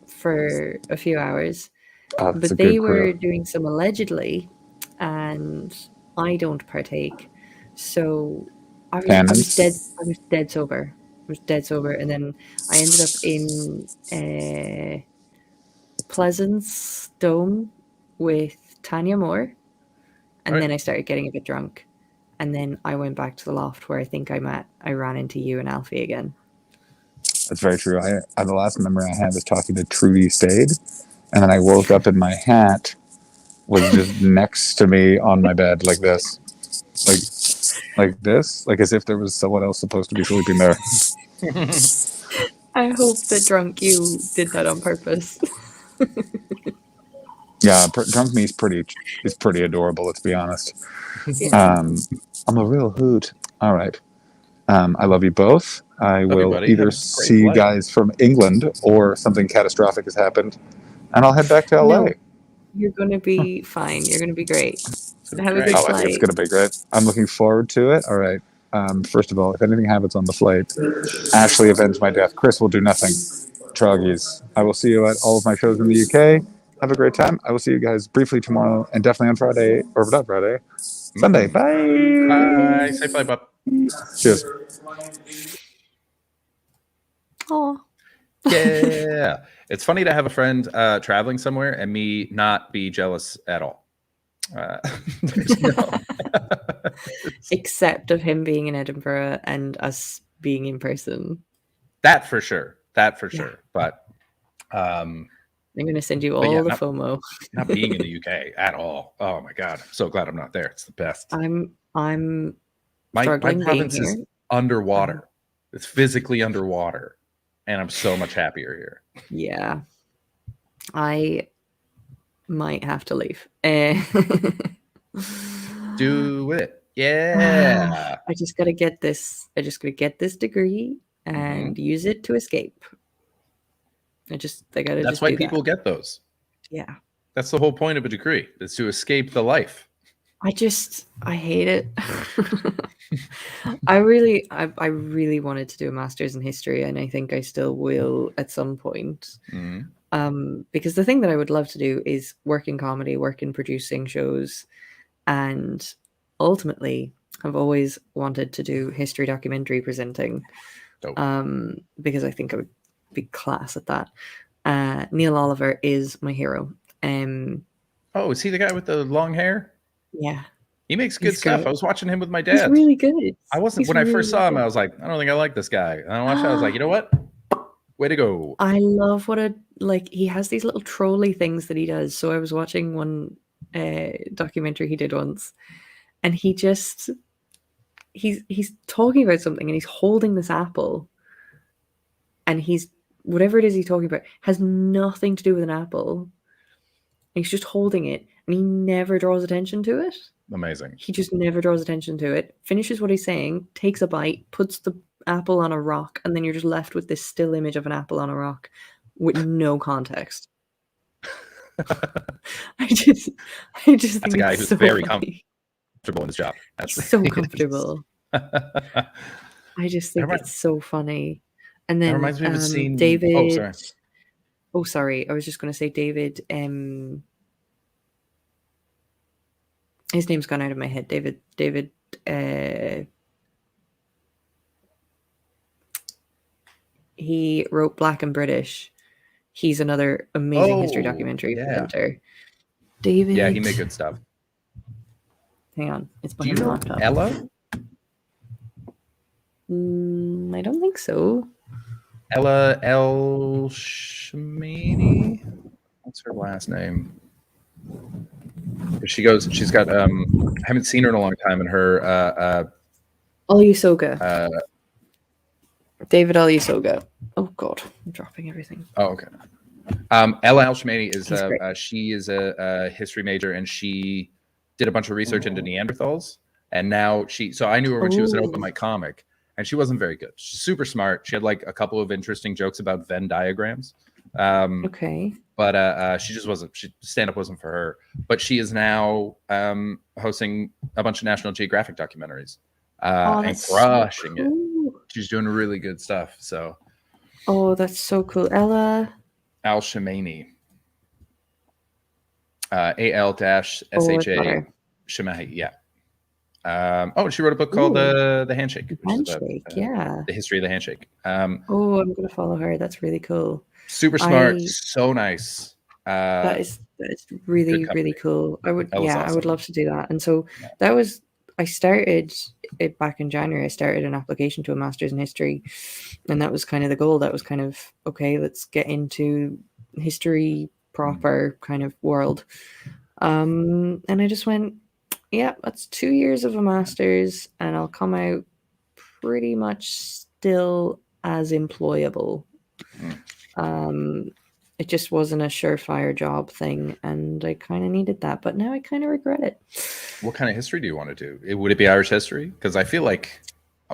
for a few hours. Oh, that's a But they good were crew. doing some allegedly, and I don't partake. So I was dead. I was dead sober. I was dead sober, and then I ended up in Pleasance Dome with Tanya Moore, and then I started getting a bit drunk, and then I went back to the loft where I think I ran into you and Alfie again. That's very true. The last memory I have is talking to Trudy Stade, and then I woke up and my hat was just next to me on my bed like this, like this, like as if there was someone else supposed to be sleeping there. I hope that drunk you did that on purpose. Yeah, drunk me is pretty adorable. Let's be honest. Yeah. I'm a real hoot. All right. I love you both. I will buddy. Have either a great see you flight. guys from England or something catastrophic has happened, and I'll head back to LA. No, you're gonna be fine. You're gonna be great. Have a good I think it's flight. going to be great. I'm looking forward to it. All right. First of all, if anything happens on the flight, Ashley avenge my death. Chris will do nothing. Troggies. I will see you at all of my shows in the UK. Have a great time. I will see you guys briefly tomorrow and definitely on Friday, or not Friday, Sunday. Bye. Bye. Safe flight, bub. Cheers. Oh. Yeah. It's funny to have a friend traveling somewhere and me not be jealous at all. Except of him being in Edinburgh and us being in person. That for sure. But I'm going to send you but all yeah, the not- FOMO. not being in the UK at all. Oh my god. I'm so glad I'm not there. It's the best. I'm My struggling being province is here. underwater. It's physically underwater. And I'm so much happier here. Yeah. I might have to leave. Do it. Yeah. I just gotta get this. I just gotta get this degree and use it to escape. I gotta. That's just why do people that. get those. Yeah. That's the whole point of a degree. Is to escape the life. I hate it. I really wanted to do a master's in history, and I think I still will at some point. Because the thing that I would love to do is work in comedy, work in producing shows, and ultimately I've always wanted to do history documentary presenting. Because I think I would be class at that. Neil Oliver is my hero. Oh, is he the guy with the long hair? Yeah. He makes good He's stuff. great. I was watching him with my He's dad. really good. I wasn't He's when I really, first saw him, really I was like, I don't think I like this guy. And I watched it, I was like, you know what? Way to go. I love he has these little trolley things that he does. So I was watching one documentary he did once, and he's talking about something, and he's holding this apple, and whatever it is he's talking about has nothing to do with an apple. He's just holding it, and he never draws attention to it. Amazing. He just never draws attention to it, finishes what he's saying, takes a bite, puts the apple on a rock, and then you're just left with this still image of an apple on a rock with no context. I just That's think a guy it's who's so very funny. comfortable in his job. That's So comfortable. I just think reminds- it's so funny. And that then reminds me of a scene. David. Oh, sorry. Oh, sorry. I was just going to say David. His name's gone out of my head. David. He wrote Black and British. He's another amazing history documentary presenter. David. Yeah, he made good stuff. Hang on, it's Do you behind the know laptop. Ella? I don't think so. Ella El Shemini? What's her last name? She's got I haven't seen her in a long time, and her Olusoga. David Olusoga. Oh god, I'm dropping everything. Oh, okay. Ella El Shemini is He's great. she is a history major, and she did a bunch of research into Neanderthals, and now so I knew her when she was an open mic comic, and she wasn't very good. She's super smart. She had like a couple of interesting jokes about Venn diagrams. Okay. But she just wasn't. Stand up wasn't for her. But she is now hosting a bunch of National Geographic documentaries and that's so crushing it. cool. She's doing really good stuff. So Oh, that's so cool. Ella. Al Shemani. AL-SHA Shemahi, yeah. She wrote a book called The Handshake. Which is about, yeah. the history of the handshake. I'm gonna follow her. That's really cool. Super smart, so nice. That is really really cool. I would love to do that. And so that was I started it back in January. I started an application to a master's in history, and that was kind of the goal. That was kind of okay. Let's get into history proper kind of world. And I just went, yeah, that's 2 years of a master's, and I'll come out pretty much still as employable. It just wasn't a surefire job thing, and I kind of needed that, but now I kind of regret it. What kind of history do you want to do? Would it be Irish history? Because I feel like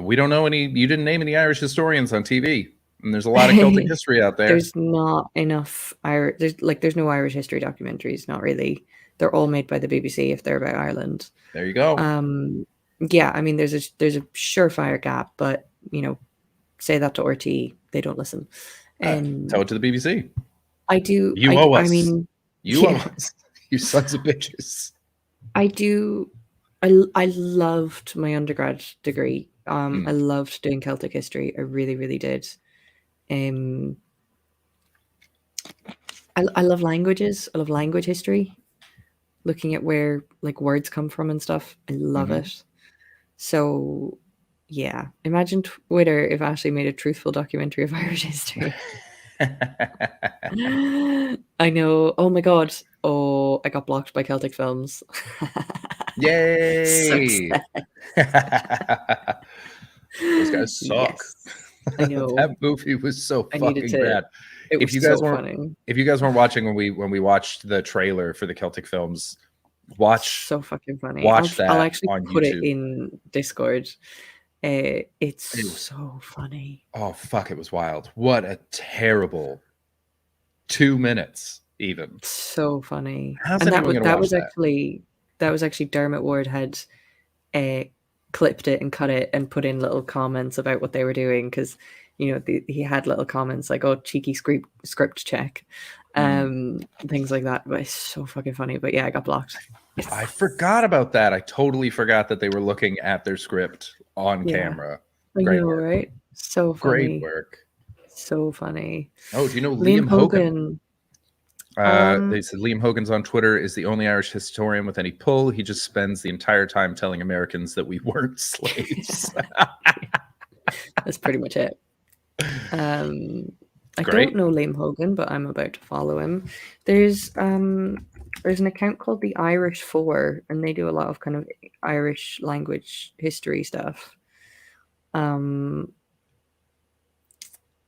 we don't know any. You didn't name any Irish historians on TV, and there's a lot of Celtic history out there. There's not enough there's no Irish history documentaries, not really. They're all made by the BBC if they're about Ireland. There you go. Yeah, I mean there's a surefire gap, but say that to RT, they don't listen. Tell it to the BBC. I do. You owe us. I mean, you owe us. You sons of bitches. I do. I loved my undergrad degree. I loved doing Celtic history. I really, really did. I love languages. I love language history. Looking at where like words come from and stuff. I love it. So yeah, imagine Twitter if Ashley made a truthful documentary of Irish history. I know. Oh my god. Oh, I got blocked by Celtic films. Yay! Those guys suck. Yes, I know. That movie was so fucking bad. It was funny. If you guys weren't watching when we watched the trailer for the Celtic films, watch. So fucking funny. Watch I'll actually on put YouTube. it in Discord. It's so funny. Oh fuck! It was wild. What a terrible 2 minutes, even. So funny. How's And anyone gonna watch that was actually Dermot Ward had clipped it and cut it and put in little comments about what they were doing, because he had little comments like, oh, cheeky script check, things like that. But it's so fucking funny. But yeah, I got blocked. I forgot about that. I totally forgot that they were looking at their script on camera. I Great know, work. right? So funny. Great work. So funny. Oh, do you know Liam Hogan? They said Liam Hogan's on Twitter is the only Irish historian with any pull. He just spends the entire time telling Americans that we weren't slaves. That's pretty much it. I Great. don't know Liam Hogan, but I'm about to follow him. There's an account called the Irish 4, and they do a lot of kind of Irish language history stuff. And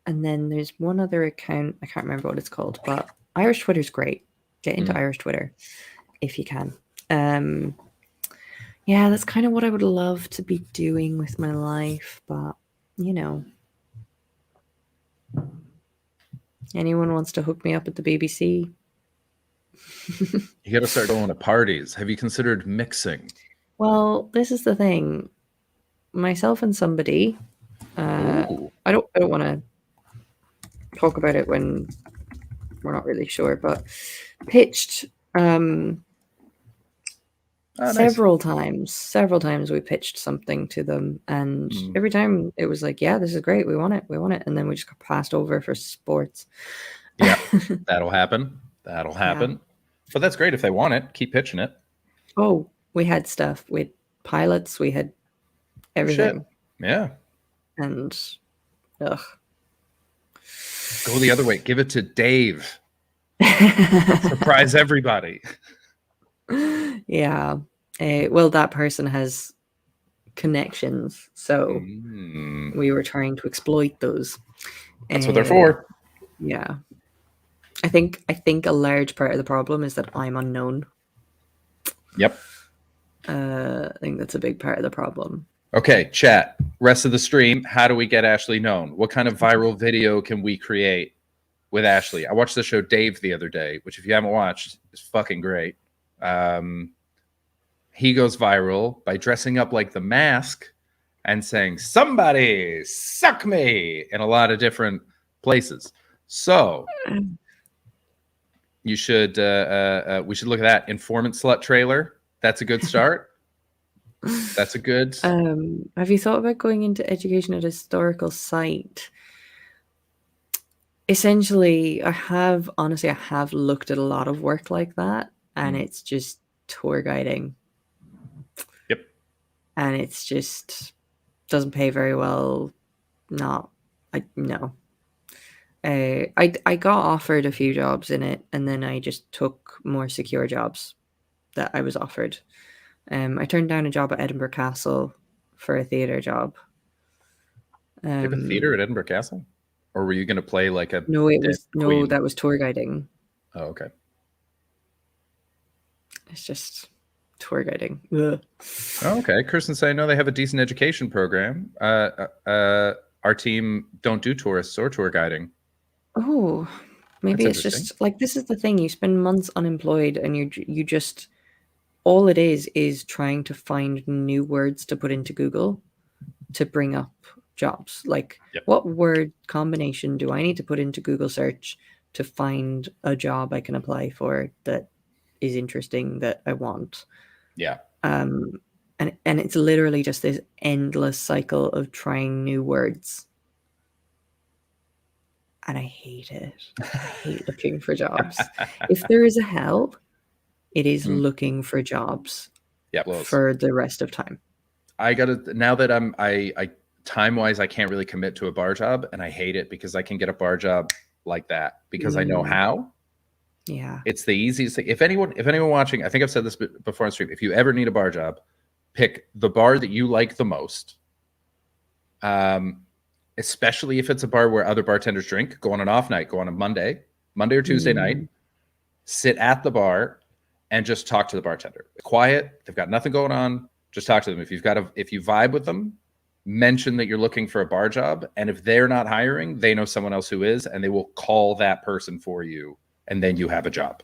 then there's one other account, I can't remember what it's called, but Irish Twitter's great. Get into Irish Twitter. if you can. Yeah, that's kind of what I would love to be doing with my life, but you know, anyone wants to hook me up at the BBC? You got to start going to parties. Have you considered mixing? Well, this is the thing. Myself and somebody, I don't want to talk about it when we're not really sure, but pitched several times we pitched something to them, and every time it was like, yeah, this is great, we want it, and then we just got passed over for sports. Yeah, that'll happen. But that's great if they want it. Keep pitching it. Oh, we had stuff. We had pilots. We had everything. Yeah. And ugh. Go the other way. Give it to Dave. Surprise everybody. Yeah. Well, that person has connections, so we were trying to exploit those. That's what they're for. Yeah. I think a large part of the problem is that I'm unknown. Yep. I think that's a big part of the problem. Okay, chat. Rest of the stream. How do we get Ashley known? What kind of viral video can we create with Ashley? I watched the show Dave the other day, which if you haven't watched, is fucking great. He goes viral by dressing up like the Mask and saying, "Somebody suck me," in a lot of different places. So you should we should look at that informant slut trailer. That's a good start. That's a good. Have you thought about going into education at a historical site? Essentially, I have looked at a lot of work like that, and it's just tour guiding. Yep. And it's just doesn't pay very well. No. I got offered a few jobs in it, and then I just took more secure jobs that I was offered. I turned down a job at Edinburgh Castle for a theatre job. You have a theatre at Edinburgh Castle? Or were you going to play like a... that was tour guiding. Oh, okay. It's just tour guiding. Ugh. Oh, okay. Kirsten's saying, no, they have a decent education program. Our team don't do tourists or tour guiding. Oh, maybe That's it's just like, this is the thing. You spend months unemployed and you just, all it is trying to find new words to put into Google to bring up jobs. Like, what word combination do I need to put into Google search to find a job I can apply for that is interesting, that I want? Yeah. And it's literally just this endless cycle of trying new words. And I hate it. I hate looking for jobs. If there is a hell, it is looking for jobs. Yeah, for the rest of time. I gotta, now that I time wise, I can't really commit to a bar job, and I hate it because I can get a bar job like that because I know how. Yeah, it's the easiest thing. If anyone watching, I think I've said this before on stream, if you ever need a bar job, pick the bar that you like the most. Especially if it's a bar where other bartenders drink. Go on an off night. Go on a Monday or Tuesday night. Sit at the bar and just talk to the bartender. Quiet. They've got nothing going on. Just talk to them. If you vibe with them, mention that you're looking for a bar job, and if they're not hiring, they know someone else who is, and they will call that person for you, and then you have a job.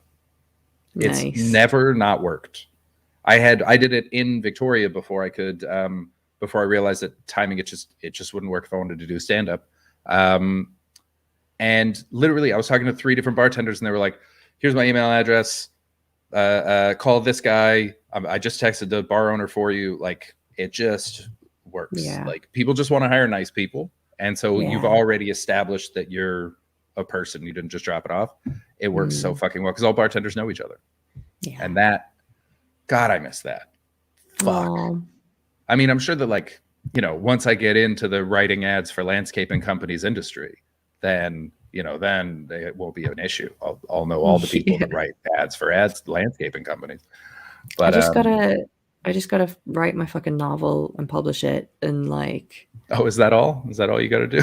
Nice. It's never not worked. I did it in Victoria before I could, before I realized that timing, it just wouldn't work if I wanted to do stand-up. And literally I was talking to 3 different bartenders, and they were like, here's my email address, call this guy. I just texted the bar owner for you. Like, it just works. Yeah. Like, people just want to hire nice people. And so you've already established that you're a person. You didn't just drop it off. It works so fucking well because all bartenders know each other. Yeah. And that, God, I miss that. Fuck. Aww. I mean, I'm sure that, like, you know, once I get into the writing ads for landscaping companies industry, then, you know, then it won't be an issue. I'll know all the people that write ads for landscaping companies. But I just gotta write my fucking novel and publish it, and like. Oh, is that all? Is that all you got to do?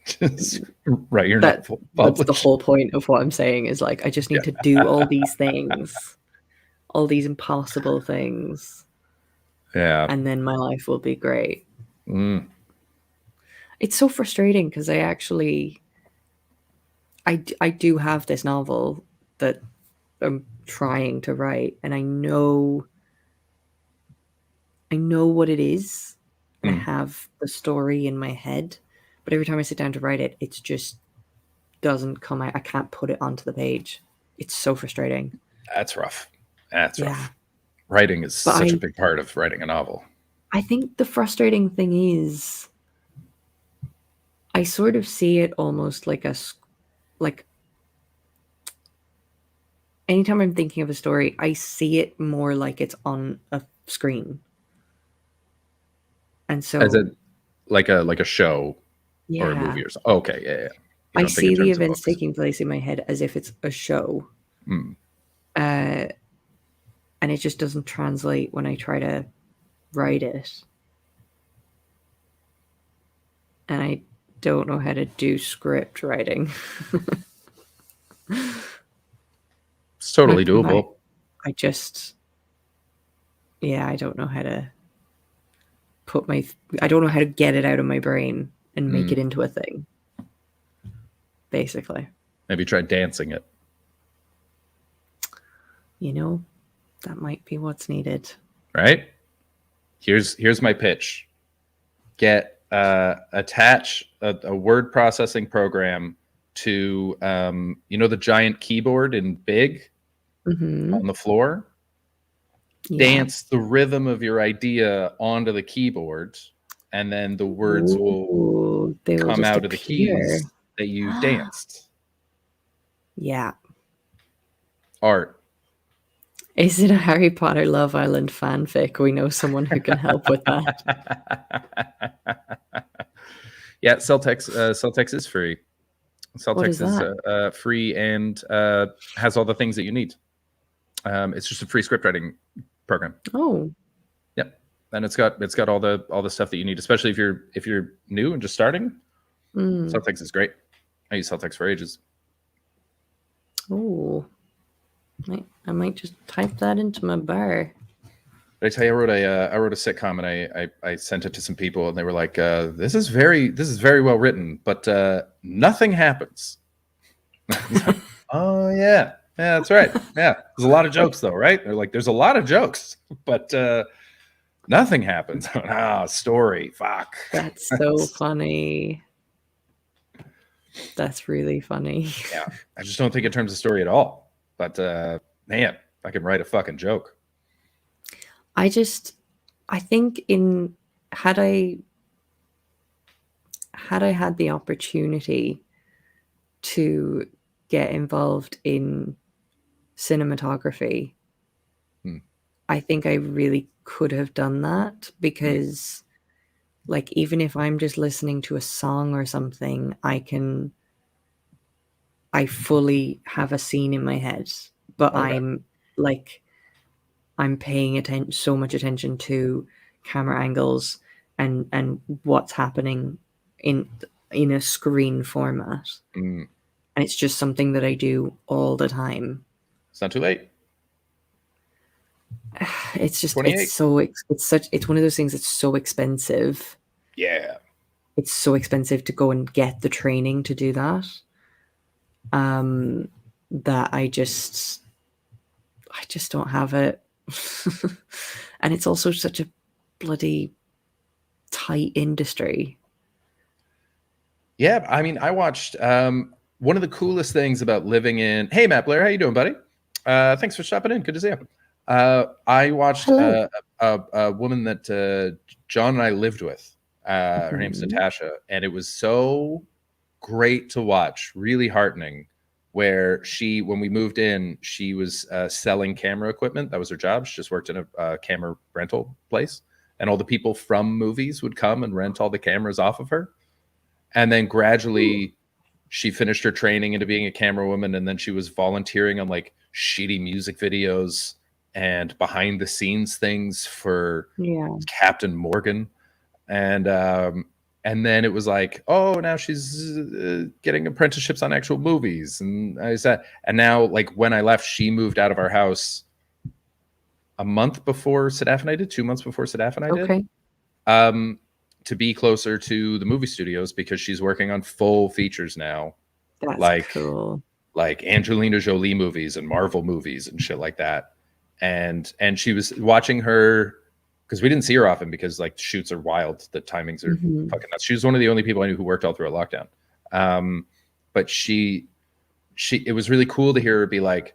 Just write your novel. That's the whole point of what I'm saying. Is like, I just need to do all these things. all these impossible things, Yeah. and then my life will be great. Mm. It's so frustrating because I do have this novel that I'm trying to write, and I know what it is, and I have the story in my head, but every time I sit down to write it, it's just doesn't come out. I can't put it onto the page. It's so frustrating. That's rough. That's Yeah. rough. Writing is But such a big part of writing a novel. I think the frustrating thing is I sort of see it almost like anytime I'm thinking of a story, I see it more like it's on a screen. And so As a like a show or a Yeah. movie or something. Okay, yeah. You I don't think in see the terms of events books. taking place in my head as if it's a show. Mm. And it just doesn't translate when I try to write it. And I don't know how to do script writing. It's totally doable. I don't know how to I don't know how to get it out of my brain and make it into a thing. Basically. Maybe try dancing it. You know, that might be what's needed. Right? Here's my pitch. Attach a word processing program to the giant keyboard in Big on the floor. Yeah. Dance the rhythm of your idea onto the keyboard, and then the words will they will come just out of the appear. keys that you danced. Yeah. Art. Is it a Harry Potter Love Island fanfic? We know someone who can help with that. Yeah, Celtex is free. What is Celtex is free and has all the things that you need. It's just a free script writing program. Oh. Yep. And it's got all the stuff that you need, especially if you're new and just starting. Celtex is great. I use Celtex for ages. Oh. I might just type that into my bar. Did I tell you I wrote a sitcom and I sent it to some people and they were like, this is very well written, but nothing happens. Oh yeah. Yeah, that's right. Yeah. There's a lot of jokes though, right? They're like, there's a lot of jokes, but nothing happens. Story. Fuck. That's so funny. That's really funny. Yeah. I just don't think in terms of story at all. But man, I can write a fucking joke. I think had I had the opportunity to get involved in cinematography, I think I really could have done that because like even if I'm just listening to a song or something, I fully have a scene in my head, but I'm paying so much attention to camera angles and what's happening in a screen format. And it's just something that I do all the time. It's not too late. It's just 28. it's one of those things that's so expensive. Yeah. It's so expensive to go and get the training to do that. That I just don't have it. And it's also such a bloody tight industry. Yeah, I mean, I watched one of the coolest things about living in. Hey, Matt Blair, how you doing, buddy? Thanks for stopping in. Good to see you. I watched a woman that John and I lived with. Her name's Natasha, and it was so great to watch. Really heartening. Where when we moved in, she was selling camera equipment. That was her job. She just worked in a camera rental place, and all the people from movies would come and rent all the cameras off of her. And then gradually she finished her training into being a camera woman. And then she was volunteering on like shitty music videos and behind the scenes things for Captain Morgan. And then it was like, oh, now she's getting apprenticeships on actual movies. And I said, and now like when I left, she moved out of our house a month before Sadaf and I did, 2 months before Sadaf and I did. Okay. To be closer to the movie studios because she's working on full features now. That's cool. Like Angelina Jolie movies and Marvel movies and shit like that. And she was watching her because we didn't see her often because like shoots are wild. The timings are fucking nuts. She was one of the only people I knew who worked all through a lockdown. But it was really cool to hear her be like,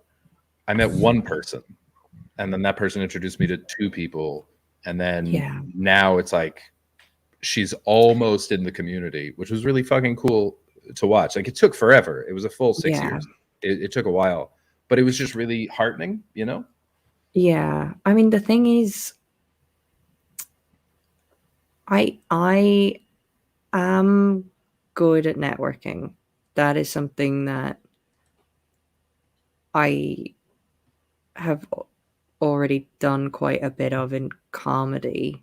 I met one person and then that person introduced me to two people. And then now it's like, she's almost in the community, which was really fucking cool to watch. Like it took forever. It was a full 6 years. It took a while, but it was just really heartening, you know? Yeah. I mean, the thing is, I am good at networking. That is something that I have already done quite a bit of in comedy.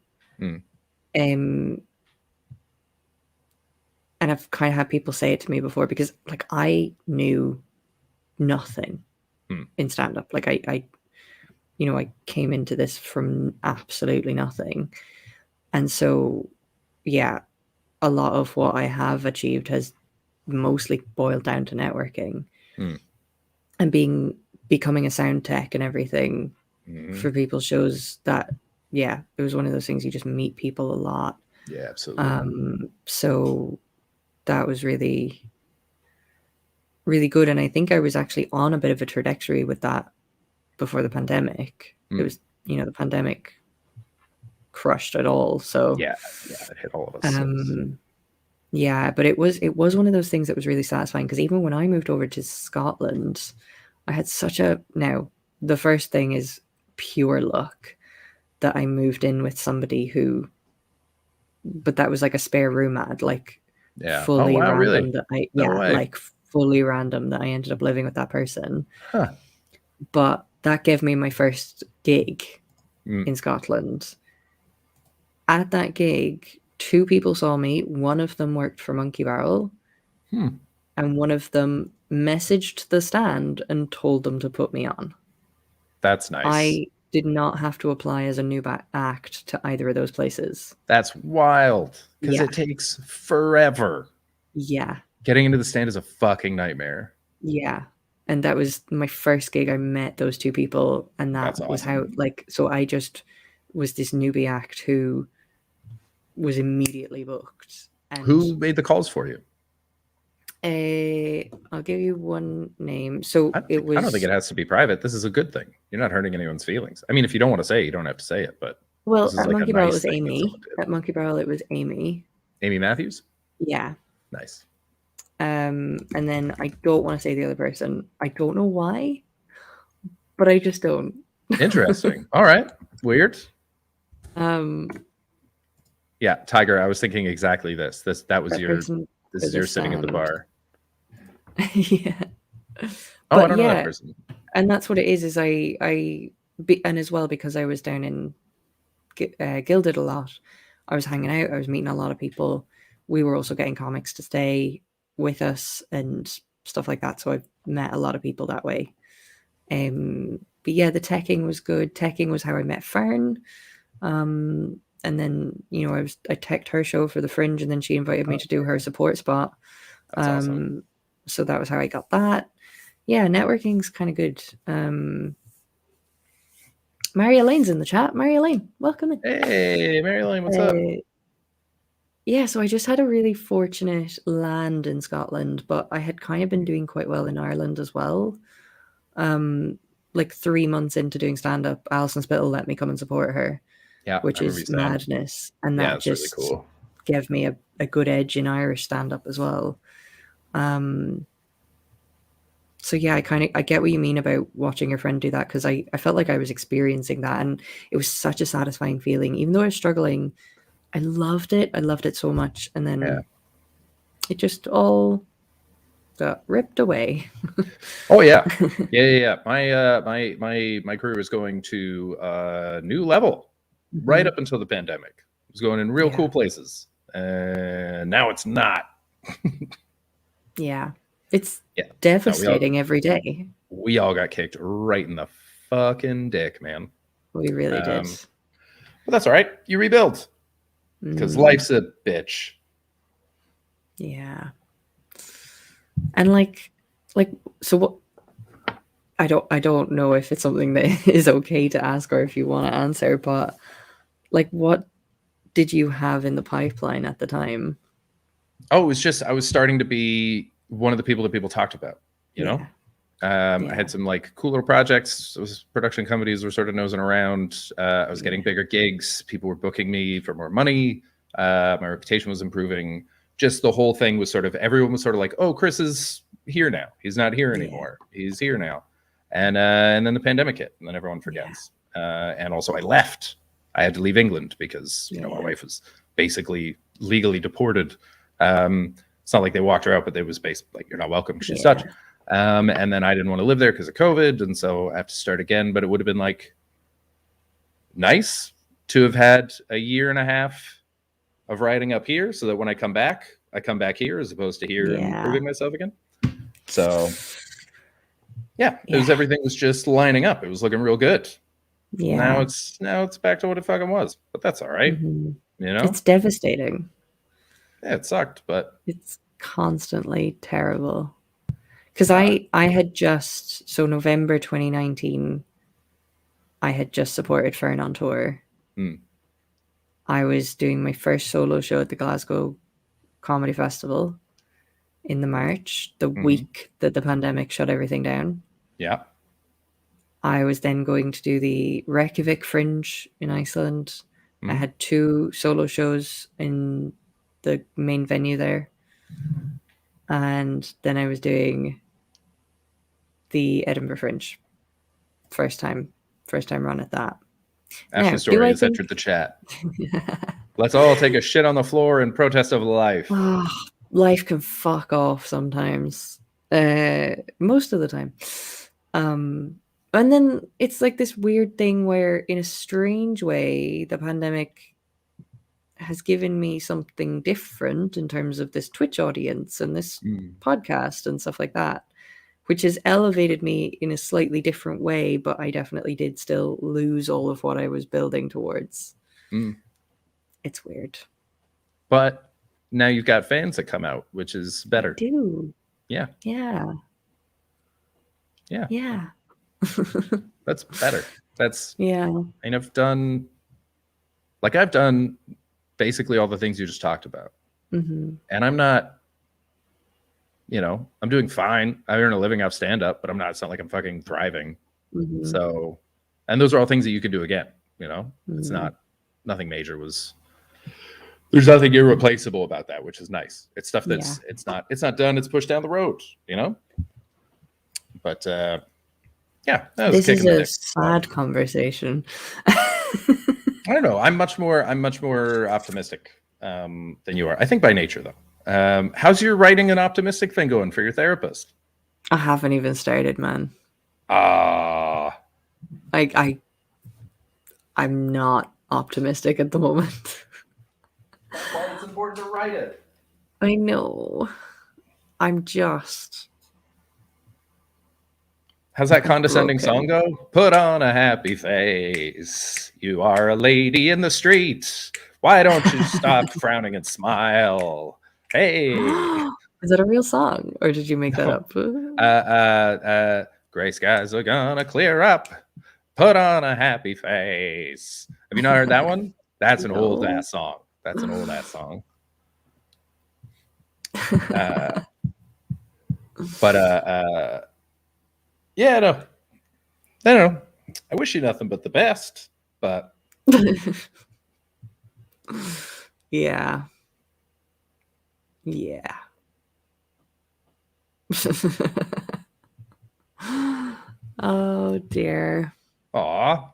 And I've kind of had people say it to me before because like I knew nothing in stand-up. Like I came into this from absolutely nothing. And so, yeah, a lot of what I have achieved has mostly boiled down to networking and becoming a sound tech and everything for people's shows. That, yeah, it was one of those things you just meet people a lot. Yeah, absolutely. So that was really, really good. And I think I was actually on a bit of a trajectory with that before the pandemic. It was, the pandemic crushed it all. So yeah, it hit all of us. Yeah, but it was one of those things that was really satisfying because even when I moved over to Scotland, I had now the first thing is pure luck that I moved in with somebody but that was like a spare room ad, like fully random really? Like fully random that I ended up living with that person. Huh. But that gave me my first gig in Scotland. At that gig, 2 people saw me. One of them worked for Monkey Barrel, and one of them messaged the stand and told them to put me on. That's nice. I did not have to apply as a new act to either of those places. That's wild because it takes forever. Yeah. Getting into the stand is a fucking nightmare. Yeah. And that was my first gig. I met those 2 people, and that was how, so I just was this newbie act who was immediately booked. And who made the calls for you? I'll give you one name. So I don't think it has to be private. This is a good thing. You're not hurting anyone's feelings. I mean, if you don't want to say it, you don't have to say it. But at Monkey Barrel, it was Amy. At Monkey Barrel, it was Amy. Amy Matthews? Yeah. Nice. And then I don't want to say the other person. I don't know why, but I just don't. Interesting. All right. Weird. Yeah, Tiger, I was thinking exactly this. That was this is your sitting at the bar. Yeah. Oh, I don't know that person. And that's what it is and as well, because I was down in Gilded a lot, I was hanging out, I was meeting a lot of people. We were also getting comics to stay with us and stuff like that. So I've met a lot of people that way. But yeah, the teching was good. Teching was how I met Fern. And then, I teched her show for the Fringe, and then she invited me to do her support spot. That's awesome. So that was how I got that. Yeah, networking's kind of good. Mary Elaine's in the chat. Mary Elaine, welcome in. Hey, Mary Elaine, what's up? Yeah, so I just had a really fortunate land in Scotland, but I had kind of been doing quite well in Ireland as well. Like 3 months into doing stand-up, Alison Spittle let me come and support her. Yeah, which is madness, and that just really cool. Gave me a good edge in Irish stand-up as well. So yeah, I get what you mean about watching your friend do that, because I felt like I was experiencing that, and it was such a satisfying feeling. Even though I was struggling, I loved it. I loved it so much, and then it just all got ripped away. Oh yeah. My career was going to a new level right up until the pandemic. It was going in real cool places, and now it's not. Yeah, it's devastating every day. We all got kicked right in the fucking dick, man. We really did. But that's all right. You rebuild because life's a bitch. Yeah. And like so what I don't know if it's something that is okay to ask or if you want to answer, but like what did you have in the pipeline at the time? Oh, it was just I was starting to be one of the people that people talked about, you know? I had some like cool little projects. Production companies were sort of nosing around. I was getting bigger gigs. People were booking me for more money. My reputation was improving. Just the whole thing was sort of, everyone was sort of like, oh, Chris is here now. He's not here anymore. He's here now. And then the pandemic hit, and then everyone forgets. And also I left. I had to leave England because, you know, my wife was basically legally deported. It's not like they walked her out, but they was basically like, you're not welcome. She's such. And then I didn't want to live there because of COVID. And so I have to start again. But it would have been like nice to have had a year and a half of writing up here so that when I come back here as opposed to here and proving myself again. So it was, everything was just lining up. It was looking real good. Now it's back to what it fucking was, but that's all right. You know, it's devastating. Yeah, it sucked, but it's constantly terrible. Because I had just, so November 2019, I had just supported Fern on tour. I was doing my first solo show at the Glasgow Comedy Festival in the March, the week that the pandemic shut everything down. Yeah. I was then going to do the Reykjavik Fringe in Iceland. I had 2 solo shows in the main venue there. And then I was doing the Edinburgh Fringe. First time run at that. Ashley Story has entered the chat. Let's all take a shit on the floor in protest of life. Life can fuck off sometimes. Most of the time. And then it's like this weird thing where, in a strange way, the pandemic has given me something different in terms of this Twitch audience and this podcast and stuff like that, which has elevated me in a slightly different way, but I definitely did still lose all of what I was building towards. It's weird. But now you've got fans that come out, which is better. I do. Yeah. Yeah. Yeah. Yeah. That's better. That's and I've done basically all the things you just talked about. And I'm not, you know, I'm doing fine. I earn a living off stand-up, but it's not like I'm fucking thriving. So, and those are all things that you can do again, you know? It's nothing major there's nothing irreplaceable about that, which is nice. It's stuff that's, it's not done. It's pushed down the road, you know? But, this is a sad conversation. I don't know. I'm much more optimistic than you are. I think by nature, though. How's your writing and optimistic thing going for your therapist? I haven't even started, man. I'm not optimistic at the moment. That's why it's important to write it. I know. I'm just. How's that condescending song go? Put on a happy face. You are a lady in the streets. Why don't you stop frowning and smile? Hey. Is that a real song? Or did you make that up? Gray skies are gonna clear up. Put on a happy face. Have you not heard that one? That's an old ass song. That's an old ass song. Yeah, no. I don't know. I wish you nothing but the best, but yeah. Oh dear. Aw.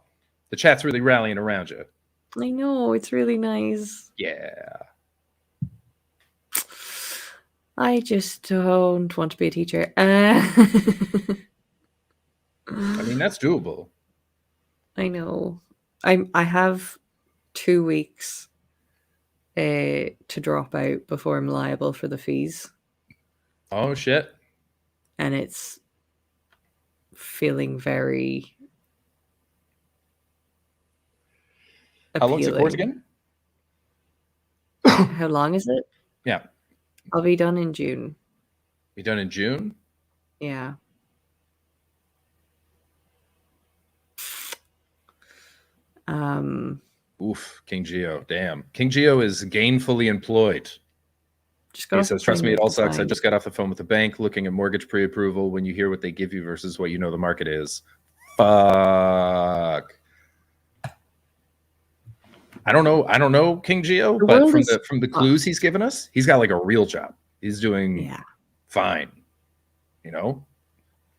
The chat's really rallying around you. I know, it's really nice. Yeah. I just don't want to be a teacher. I mean, that's doable. I know. I have 2 weeks to drop out before I'm liable for the fees. Oh shit. And it's feeling very How long's your course appealing. again? How long is it? Yeah. I'll be done in June. Be done in June? Yeah. Oof, King Geo. Damn. King Geo is gainfully employed. Just He says, trust me, it all sucks. I just got off the phone with the bank looking at mortgage pre-approval. When you hear what they give you versus what you know the market is. Fuck. I don't know King Geo, but from the clues he's given us, he's got like a real job. He's doing fine. You know?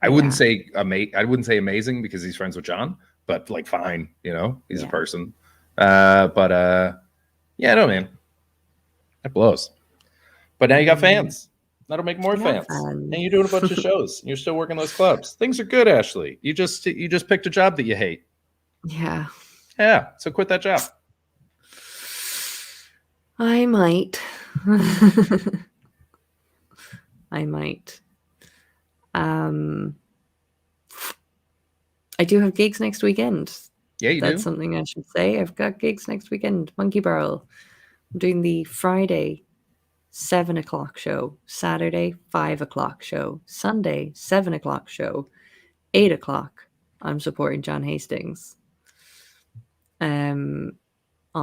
I wouldn't say amazing because he's friends with John, but like fine, you know, he's a person. Yeah, no, man. That blows. But now you got fans. That'll make more fans. And you're doing a bunch of shows. And you're still working those clubs. Things are good, Ashley. You just picked a job that you hate. Yeah. Yeah. So quit that job. I might. I might. I do have gigs next weekend. Yeah, you do. That's something I should say. I've got gigs next weekend. Monkey Barrel. I'm doing the Friday 7 o'clock show, Saturday 5 o'clock show, Sunday 7 o'clock show, 8 o'clock. I'm supporting John Hastings on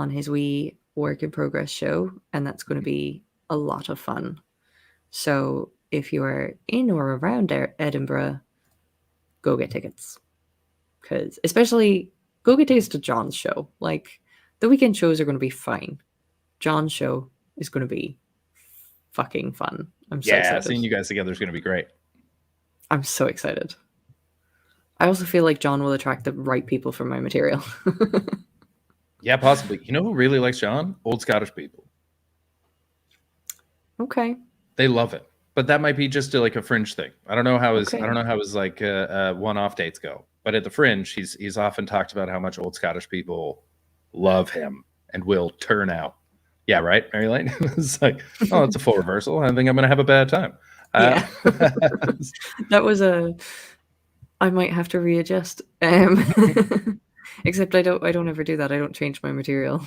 his wee work in progress show, and that's going to be a lot of fun. So if you are in or around Edinburgh, go get tickets. Because especially go get tickets to John's show. Like, the weekend shows are going to be fine. John's show is going to be fucking fun. I'm so excited. Seeing you guys together is going to be great. I'm so excited. I also feel like John will attract the right people for my material. Yeah, possibly. You know who really likes John? Old Scottish people. Okay. They love it. But that might be just like a fringe thing. I don't know how his like one-off dates go. But at the fringe, he's often talked about how much old Scottish people love him and will turn out. Yeah, right, Mary Lane? It's like, oh, it's a full reversal. I think I'm going to have a bad time. Yeah. That was I might have to readjust. Except I don't ever do that. I don't change my material.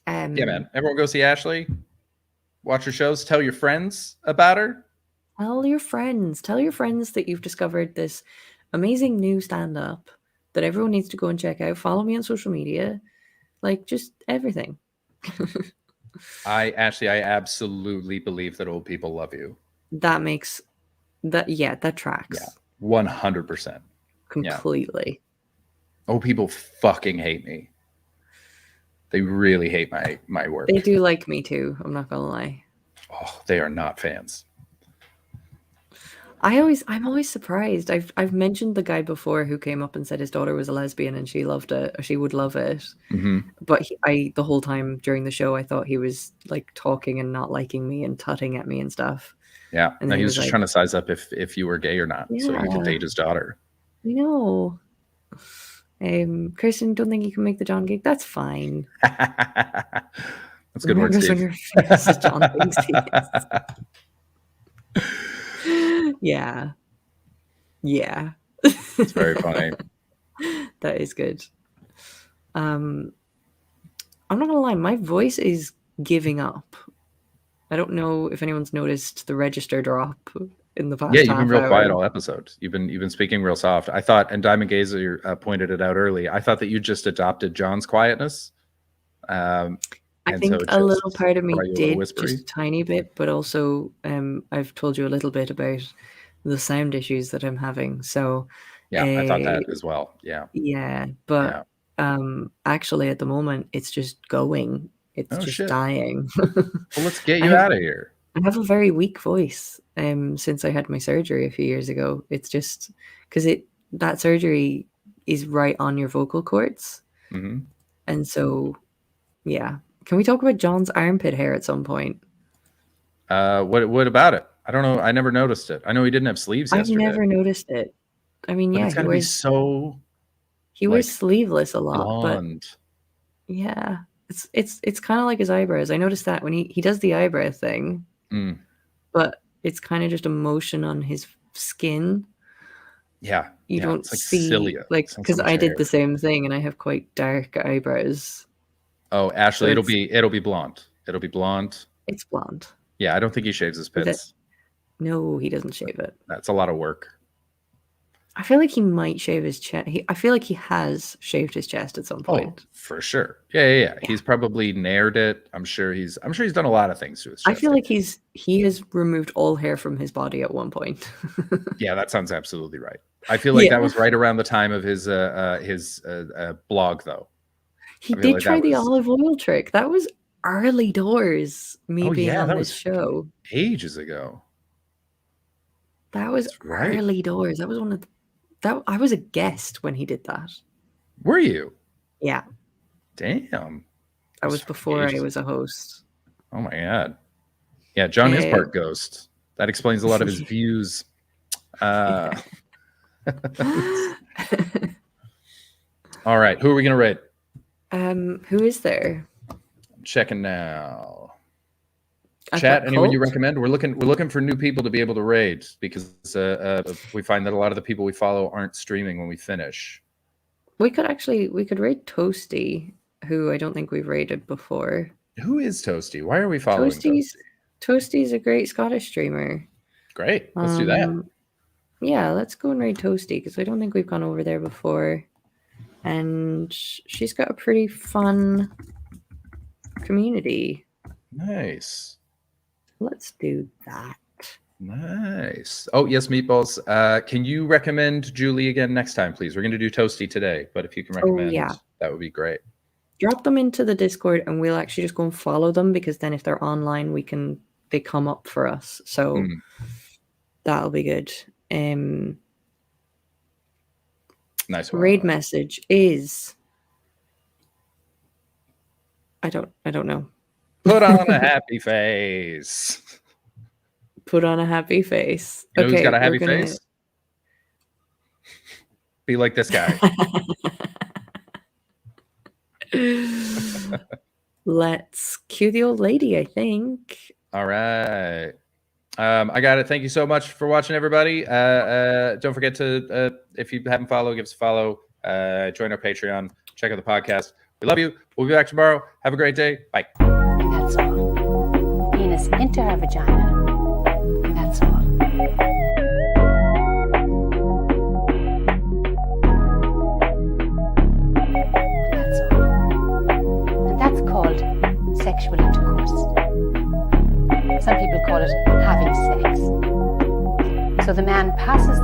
Yeah, man. Everyone go see Ashley. Watch her shows. Tell your friends about her. Tell your friends that you've discovered this amazing new stand-up that everyone needs to go and check out. Follow me on social media. Like, just everything. I absolutely believe that old people love you. That tracks. Yeah, 100%. Completely. Yeah. Old people fucking hate me. They really hate my work. They do like me too. I'm not gonna lie. Oh, they are not fans. I'm always surprised. I've mentioned the guy before who came up and said his daughter was a lesbian and she loved it, or she would love it. Mm-hmm. But the whole time during the show, I thought he was like talking and not liking me and tutting at me and stuff. Yeah, and no, he was just trying to size up if you were gay or not, so he could date his daughter. I know. Kirsten, don't think you can make the John gig. That's fine. That's good word, Steve. John thinks he is. Yeah. It's very funny. That is good. I'm not gonna lie, my voice is giving up. I don't know if anyone's noticed the register drop in the past. Yeah, you've been real quiet all episode. You've been speaking real soft. I thought, and Diamond Gazer pointed it out early, I thought that you just adopted John's quietness. I think a little part of me did, just a tiny bit, but also I've told you a little bit about the sound issues that I'm having. So yeah, I thought that as well. Yeah, but actually at the moment it's just going. It's dying. Well, let's get you out of here. I have a very weak voice since I had my surgery a few years ago. It's just because that surgery is right on your vocal cords. Mm-hmm. And so, yeah. Can we talk about John's armpit hair at some point? What about it? I don't know. I never noticed it. I know he didn't have sleeves yesterday. I've never noticed it. I mean, but yeah, he wears sleeveless a lot, blonde. But yeah, it's kind of like his eyebrows. I noticed that when he does the eyebrow thing, but it's kind of just a motion on his skin. Yeah. You yeah, don't it's like see cilia. like Sounds so because much I did hair. the same thing and I have quite dark eyebrows. Oh, Ashley, So it'll be blonde. It'll be blonde. It's blonde. Yeah, I don't think he shaves his Is it? pits. No, he doesn't shave it. That's a lot of work. I feel like he might shave his chest. I feel like he has shaved his chest at some point. Oh, for sure. Yeah. He's probably nared it. I'm sure he's done a lot of things to his chest. I feel like he has removed all hair from his body at one point. Yeah, that sounds absolutely right. I feel like Yeah. that was right around the time of his blog, though. He I feel did like try that the was olive oil trick. That was early doors. Me being on that this was show. ages ago. That was right. early doors. That was one of that. I was a guest when he did that. Were you? Yeah, Damn. that was before I ages was a host. Oh my god. Yeah, John is part ghost. That explains a lot of his views. All right, who are we gonna raid? Who is there? Checking now. I've Chat, got anyone you Colt. recommend? We're looking for new people to be able to raid because we find that a lot of the people we follow aren't streaming when we finish. We could raid Toasty, who I don't think we've raided before. Who is Toasty? Why are we following Toasty's a great Scottish streamer. Great, let's do that. Yeah, let's go and raid Toasty because I don't think we've gone over there before. And she's got a pretty fun community. Nice. Let's do that. Nice. Oh, yes, Meatballs. Can you recommend Julie again next time, please? We're going to do Toasty today, but if you can recommend, that would be great. Drop them into the Discord and we'll actually just go and follow them because then if they're online, they come up for us. So that'll be good. Nice one. Raid message is I don't know. Put on a happy face. Put on a happy face. You know who's got a happy face? Be like this guy. Let's cue the old lady, I think. All right. I got it. Thank you so much for watching, everybody. Don't forget to, if you haven't followed, give us a follow. Join our Patreon. Check out the podcast. We love you. We'll be back tomorrow. Have a great day. Bye. And that's all. Penis into her vagina. And that's all. And that's called sexual intercourse. Some people call it having sex. So the man passes